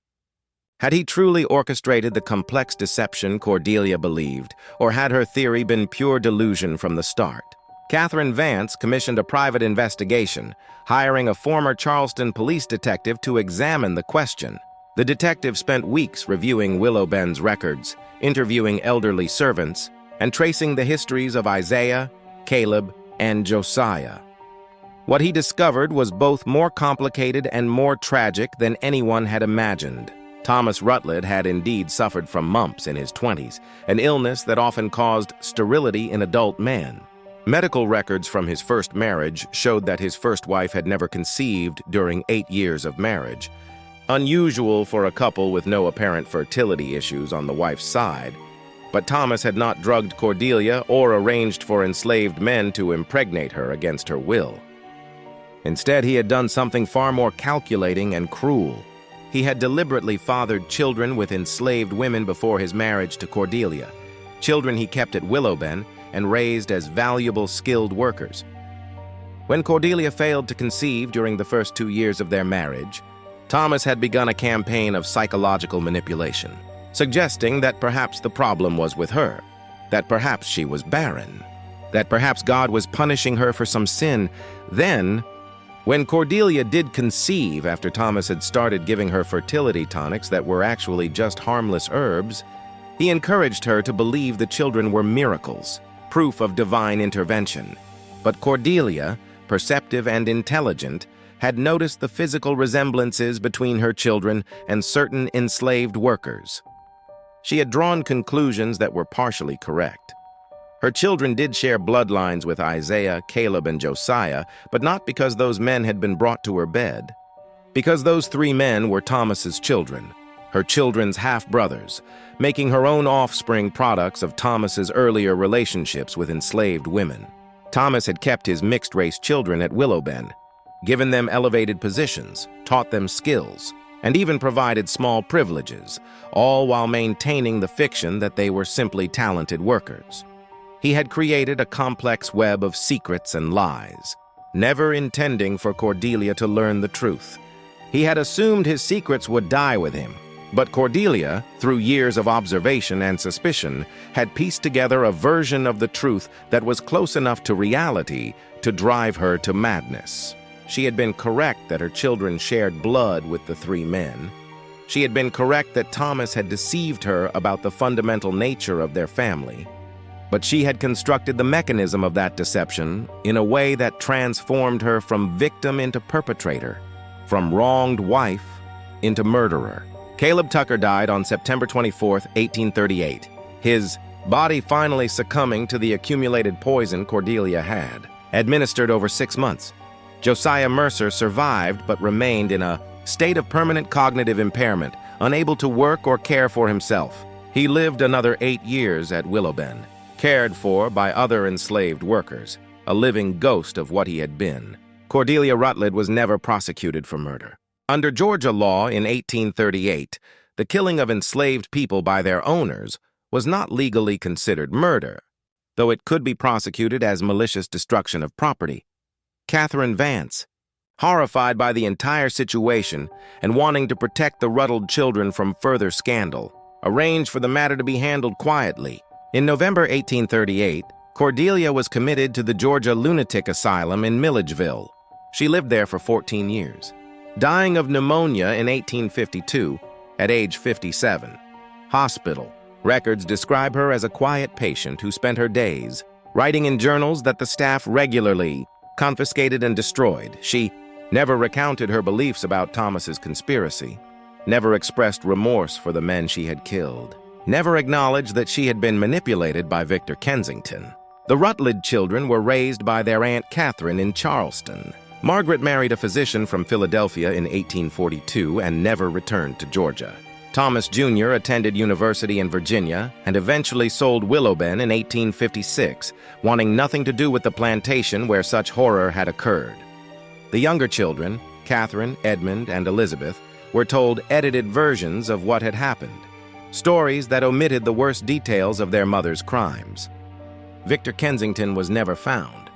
Had he truly orchestrated the complex deception Cordelia believed, or had her theory been pure delusion from the start? Catherine Vance commissioned a private investigation, hiring a former Charleston police detective to examine the question. The detective spent weeks reviewing Willowben's records, interviewing elderly servants, and tracing the histories of Isaiah, Caleb, and Josiah. What he discovered was both more complicated and more tragic than anyone had imagined. Thomas Rutledge had indeed suffered from mumps in his 20s, an illness that often caused sterility in adult men. Medical records from his first marriage showed that his first wife had never conceived during 8 years of marriage, unusual for a couple with no apparent fertility issues on the wife's side. But Thomas had not drugged Cordelia or arranged for enslaved men to impregnate her against her will. Instead, he had done something far more calculating and cruel. He had deliberately fathered children with enslaved women before his marriage to Cordelia, children he kept at Willowben and raised as valuable, skilled workers. When Cordelia failed to conceive during the first 2 years of their marriage, Thomas had begun a campaign of psychological manipulation, suggesting that perhaps the problem was with her, that perhaps she was barren, that perhaps God was punishing her for some sin. Then, When Cordelia did conceive after Thomas had started giving her fertility tonics that were actually just harmless herbs, he encouraged her to believe the children were miracles, proof of divine intervention. But Cordelia, perceptive and intelligent, had noticed the physical resemblances between her children and certain enslaved workers. She had drawn conclusions that were partially correct. Her children did share bloodlines with Isaiah, Caleb, and Josiah, but not because those men had been brought to her bed. Because those three men were Thomas's children, her children's half-brothers, making her own offspring products of Thomas's earlier relationships with enslaved women. Thomas had kept his mixed-race children at Willowben, given them elevated positions, taught them skills, and even provided small privileges, all while maintaining the fiction that they were simply talented workers. He had created a complex web of secrets and lies, never intending for Cordelia to learn the truth. He had assumed his secrets would die with him, but Cordelia, through years of observation and suspicion, had pieced together a version of the truth that was close enough to reality to drive her to madness. She had been correct that her children shared blood with the three men. She had been correct that Thomas had deceived her about the fundamental nature of their family. But she had constructed the mechanism of that deception in a way that transformed her from victim into perpetrator, from wronged wife into murderer. Caleb Tucker died on September 24, 1838, his body finally succumbing to the accumulated poison Cordelia had, administered over 6 months. Josiah Mercer survived but remained in a state of permanent cognitive impairment, unable to work or care for himself. He lived another 8 years at Willowben, cared for by other enslaved workers, a living ghost of what he had been. Cordelia Rutledge was never prosecuted for murder. Under Georgia law in 1838, the killing of enslaved people by their owners was not legally considered murder, though it could be prosecuted as malicious destruction of property. Catherine Vance, horrified by the entire situation and wanting to protect the Rutledge children from further scandal, arranged for the matter to be handled quietly. In November 1838, Cordelia was committed to the Georgia Lunatic Asylum in Milledgeville. She lived there for 14 years, dying of pneumonia in 1852 at age 57. Hospital records describe her as a quiet patient who spent her days writing in journals that the staff regularly confiscated and destroyed. She never recounted her beliefs about Thomas's conspiracy, never expressed remorse for the men she had killed, never acknowledged that she had been manipulated by Victor Kensington. The Rutledge children were raised by their Aunt Catherine in Charleston. Margaret married a physician from Philadelphia in 1842 and never returned to Georgia. Thomas Jr. attended university in Virginia and eventually sold Willowben in 1856, wanting nothing to do with the plantation where such horror had occurred. The younger children, Catherine, Edmund, and Elizabeth, were told edited versions of what had happened, stories that omitted the worst details of their mother's crimes. Victor Kensington was never found.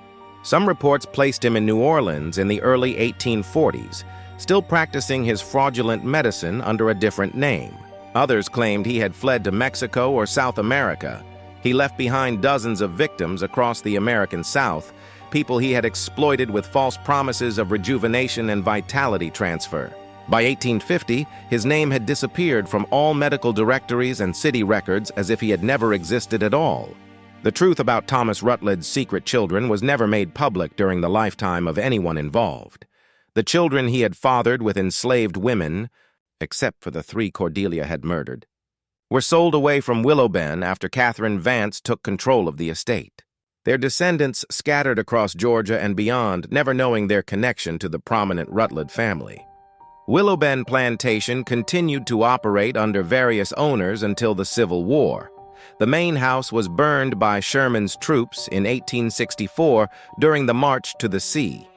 Some reports placed him in New Orleans in the early 1840s, still practicing his fraudulent medicine under a different name. Others claimed he had fled to Mexico or South America. He left behind dozens of victims across the American South, people he had exploited with false promises of rejuvenation and vitality transfer. By 1850, his name had disappeared from all medical directories and city records as if he had never existed at all. The truth about Thomas Rutledge's secret children was never made public during the lifetime of anyone involved. The children he had fathered with enslaved women, except for the 3 Cordelia had murdered, were sold away from Willowben after Catherine Vance took control of the estate. Their descendants scattered across Georgia and beyond, never knowing their connection to the prominent Rutledge family. Willowben Plantation continued to operate under various owners until the Civil War. The main house was burned by Sherman's troops in 1864 during the March to the Sea.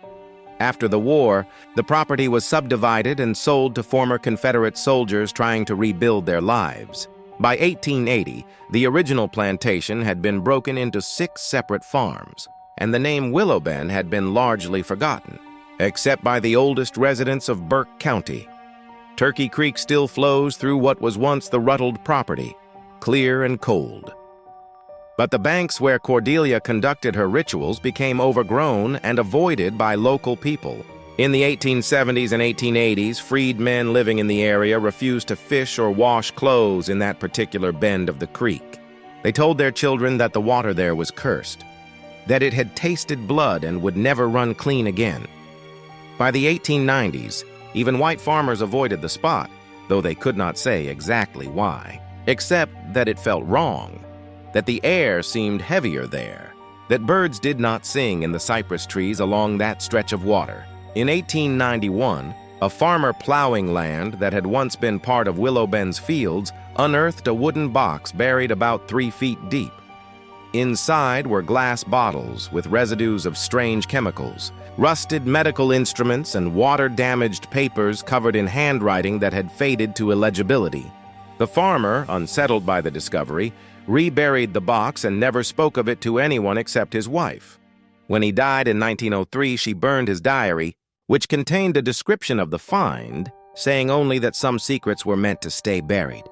After the war, the property was subdivided and sold to former Confederate soldiers trying to rebuild their lives. By 1880, the original plantation had been broken into 6 separate farms, and the name Willowben had been largely forgotten, except by the oldest residents of Burke County. Turkey Creek still flows through what was once the Rutledge property, clear and cold. But the banks where Cordelia conducted her rituals became overgrown and avoided by local people. In the 1870s and 1880s, freed men living in the area refused to fish or wash clothes in that particular bend of the creek. They told their children that the water there was cursed, that it had tasted blood and would never run clean again. By the 1890s, even white farmers avoided the spot, though they could not say exactly why, except that it felt wrong, that the air seemed heavier there, that birds did not sing in the cypress trees along that stretch of water. In 1891, a farmer plowing land that had once been part of Willow Bend's fields unearthed a wooden box buried about 3 feet deep. Inside were glass bottles with residues of strange chemicals, rusted medical instruments, and water-damaged papers covered in handwriting that had faded to illegibility. The farmer, unsettled by the discovery, reburied the box and never spoke of it to anyone except his wife. When he died in 1903, she burned his diary, which contained a description of the find, saying only that some secrets were meant to stay buried.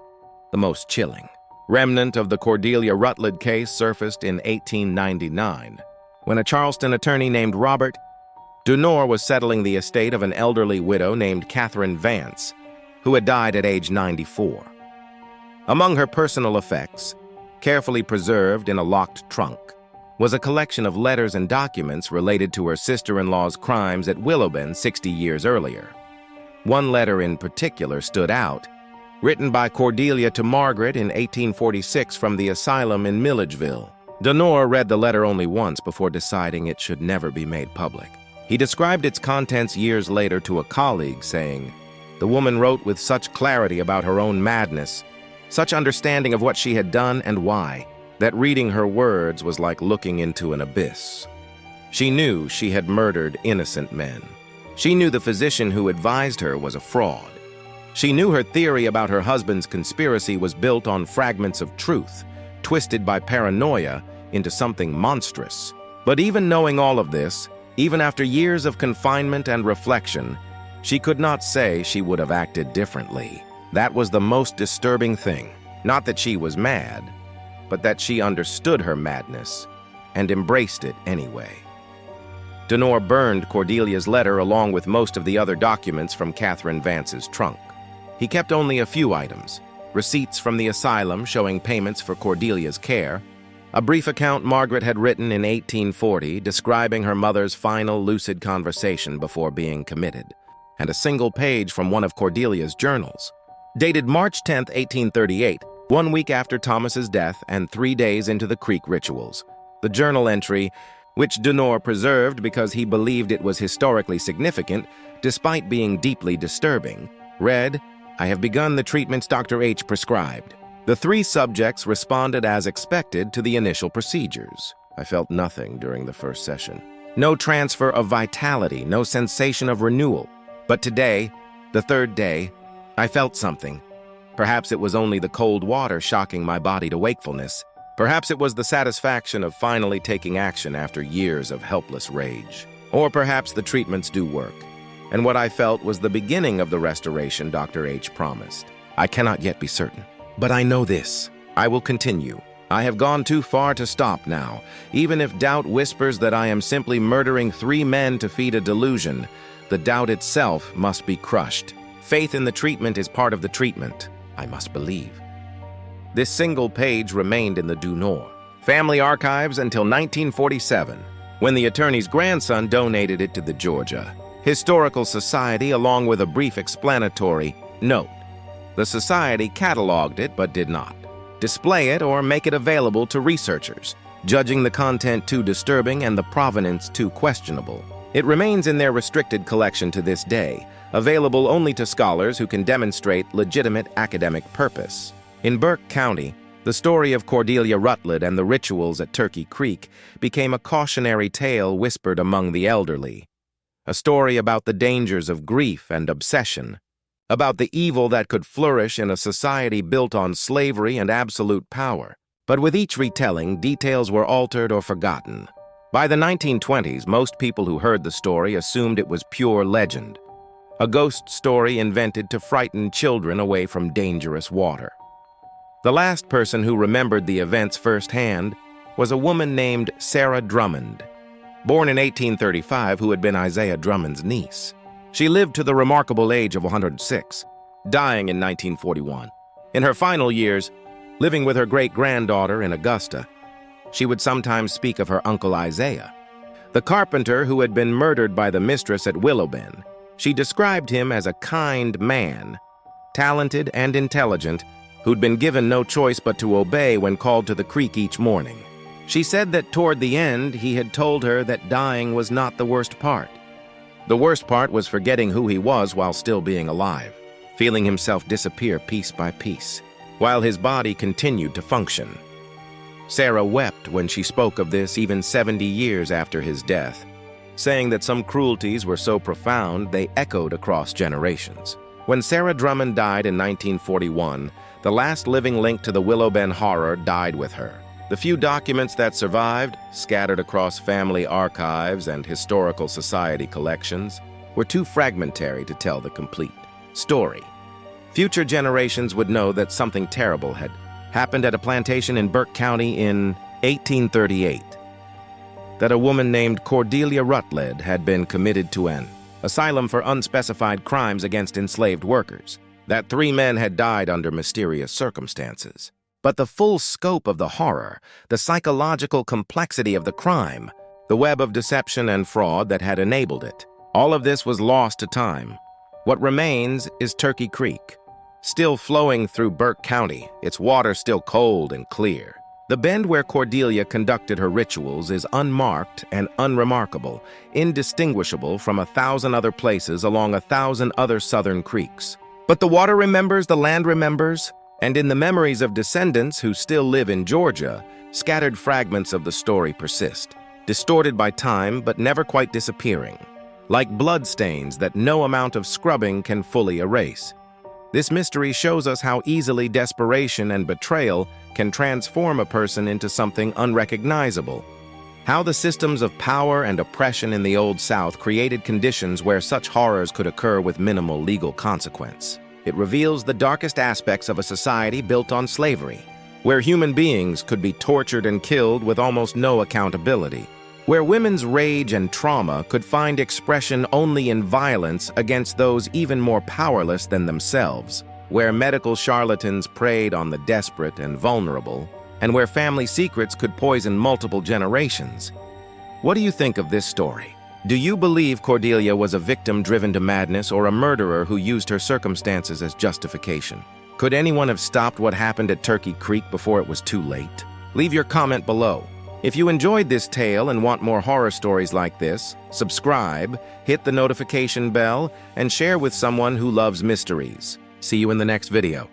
The most chilling remnant of the Cordelia Rutledge case surfaced in 1899, when a Charleston attorney named Robert Dunor was settling the estate of an elderly widow named Catherine Vance, who had died at age 94. Among her personal effects, carefully preserved in a locked trunk, was a collection of letters and documents related to her sister-in-law's crimes at Willow Bend 60 years earlier. One letter in particular stood out, written by Cordelia to Margaret in 1846 from the asylum in Milledgeville. Dunor read the letter only once before deciding it should never be made public. He described its contents years later to a colleague, saying, "The woman wrote with such clarity about her own madness, such understanding of what she had done and why, that reading her words was like looking into an abyss. She knew she had murdered innocent men. She knew the physician who advised her was a fraud. She knew her theory about her husband's conspiracy was built on fragments of truth, twisted by paranoia into something monstrous. But even knowing all of this, even after years of confinement and reflection, she could not say she would have acted differently. That was the most disturbing thing. Not that she was mad, but that she understood her madness and embraced it anyway." Dunor burned Cordelia's letter along with most of the other documents from Catherine Vance's trunk. He kept only a few items: receipts from the asylum showing payments for Cordelia's care, a brief account Margaret had written in 1840 describing her mother's final lucid conversation before being committed, and a single page from one of Cordelia's journals. Dated March 10, 1838, 1 week after Thomas's death and 3 days into the Creek rituals. The journal entry, which Dunor preserved because he believed it was historically significant, despite being deeply disturbing, read, "I have begun the treatments Dr. H prescribed." The 3 subjects responded as expected to the initial procedures. I felt nothing during the first session. No transfer of vitality, no sensation of renewal. But today, the 3rd day, I felt something. Perhaps it was only the cold water shocking my body to wakefulness. Perhaps it was the satisfaction of finally taking action after years of helpless rage. Or perhaps the treatments do work, and what I felt was the beginning of the restoration Dr. H promised. I cannot yet be certain, but I know this: I will continue. I have gone too far to stop now. Even if doubt whispers that I am simply murdering 3 men to feed a delusion, the doubt itself must be crushed. Faith in the treatment is part of the treatment. I must believe. This single page remained in the Dunor family archives until 1947, when the attorney's grandson donated it to the Georgia Historical Society along with a brief explanatory note. The society cataloged it but did not display it or make it available to researchers, judging the content too disturbing and the provenance too questionable. It remains in their restricted collection to this day, available only to scholars who can demonstrate legitimate academic purpose. In Burke County, the story of Cordelia Rutledge and the rituals at Turkey Creek became a cautionary tale whispered among the elderly. A story about the dangers of grief and obsession, about the evil that could flourish in a society built on slavery and absolute power. But with each retelling, details were altered or forgotten. By the 1920s, most people who heard the story assumed it was pure legend, a ghost story invented to frighten children away from dangerous water. The last person who remembered the events firsthand was a woman named Sarah Drummond. born in 1835, who had been Isaiah Drummond's niece. She lived to the remarkable age of 106, dying in 1941. In her final years, living with her great-granddaughter in Augusta, she would sometimes speak of her uncle Isaiah, the carpenter who had been murdered by the mistress at Willowben. She described him as a kind man, talented and intelligent, who'd been given no choice but to obey when called to the creek each morning. She said that toward the end, he had told her that dying was not the worst part. The worst part was forgetting who he was while still being alive, feeling himself disappear piece by piece, while his body continued to function. Sarah wept when she spoke of this even 70 years after his death, saying that some cruelties were so profound they echoed across generations. When Sarah Drummond died in 1941, the last living link to the Willowben horror died with her. The few documents that survived, scattered across family archives and historical society collections, were too fragmentary to tell the complete story. Future generations would know that something terrible had happened at a plantation in Burke County in 1838, that a woman named Cordelia Rutledge had been committed to an asylum for unspecified crimes against enslaved workers, that 3 men had died under mysterious circumstances. But the full scope of the horror, the psychological complexity of the crime, the web of deception and fraud that had enabled it, all of this was lost to time. What remains is Turkey Creek, still flowing through Burke County, its water still cold and clear. The bend where Cordelia conducted her rituals is unmarked and unremarkable, indistinguishable from 1,000 other places along 1,000 other southern creeks. But the water remembers, the land remembers, and in the memories of descendants who still live in Georgia, scattered fragments of the story persist, distorted by time but never quite disappearing, like bloodstains that no amount of scrubbing can fully erase. This mystery shows us how easily desperation and betrayal can transform a person into something unrecognizable, how the systems of power and oppression in the Old South created conditions where such horrors could occur with minimal legal consequence. It reveals the darkest aspects of a society built on slavery, where human beings could be tortured and killed with almost no accountability, where women's rage and trauma could find expression only in violence against those even more powerless than themselves, where medical charlatans preyed on the desperate and vulnerable, and where family secrets could poison multiple generations. What do you think of this story? Do you believe Cordelia was a victim driven to madness or a murderer who used her circumstances as justification? Could anyone have stopped what happened at Turkey Creek before it was too late? Leave your comment below. If you enjoyed this tale and want more horror stories like this, subscribe, hit the notification bell, and share with someone who loves mysteries. See you in the next video.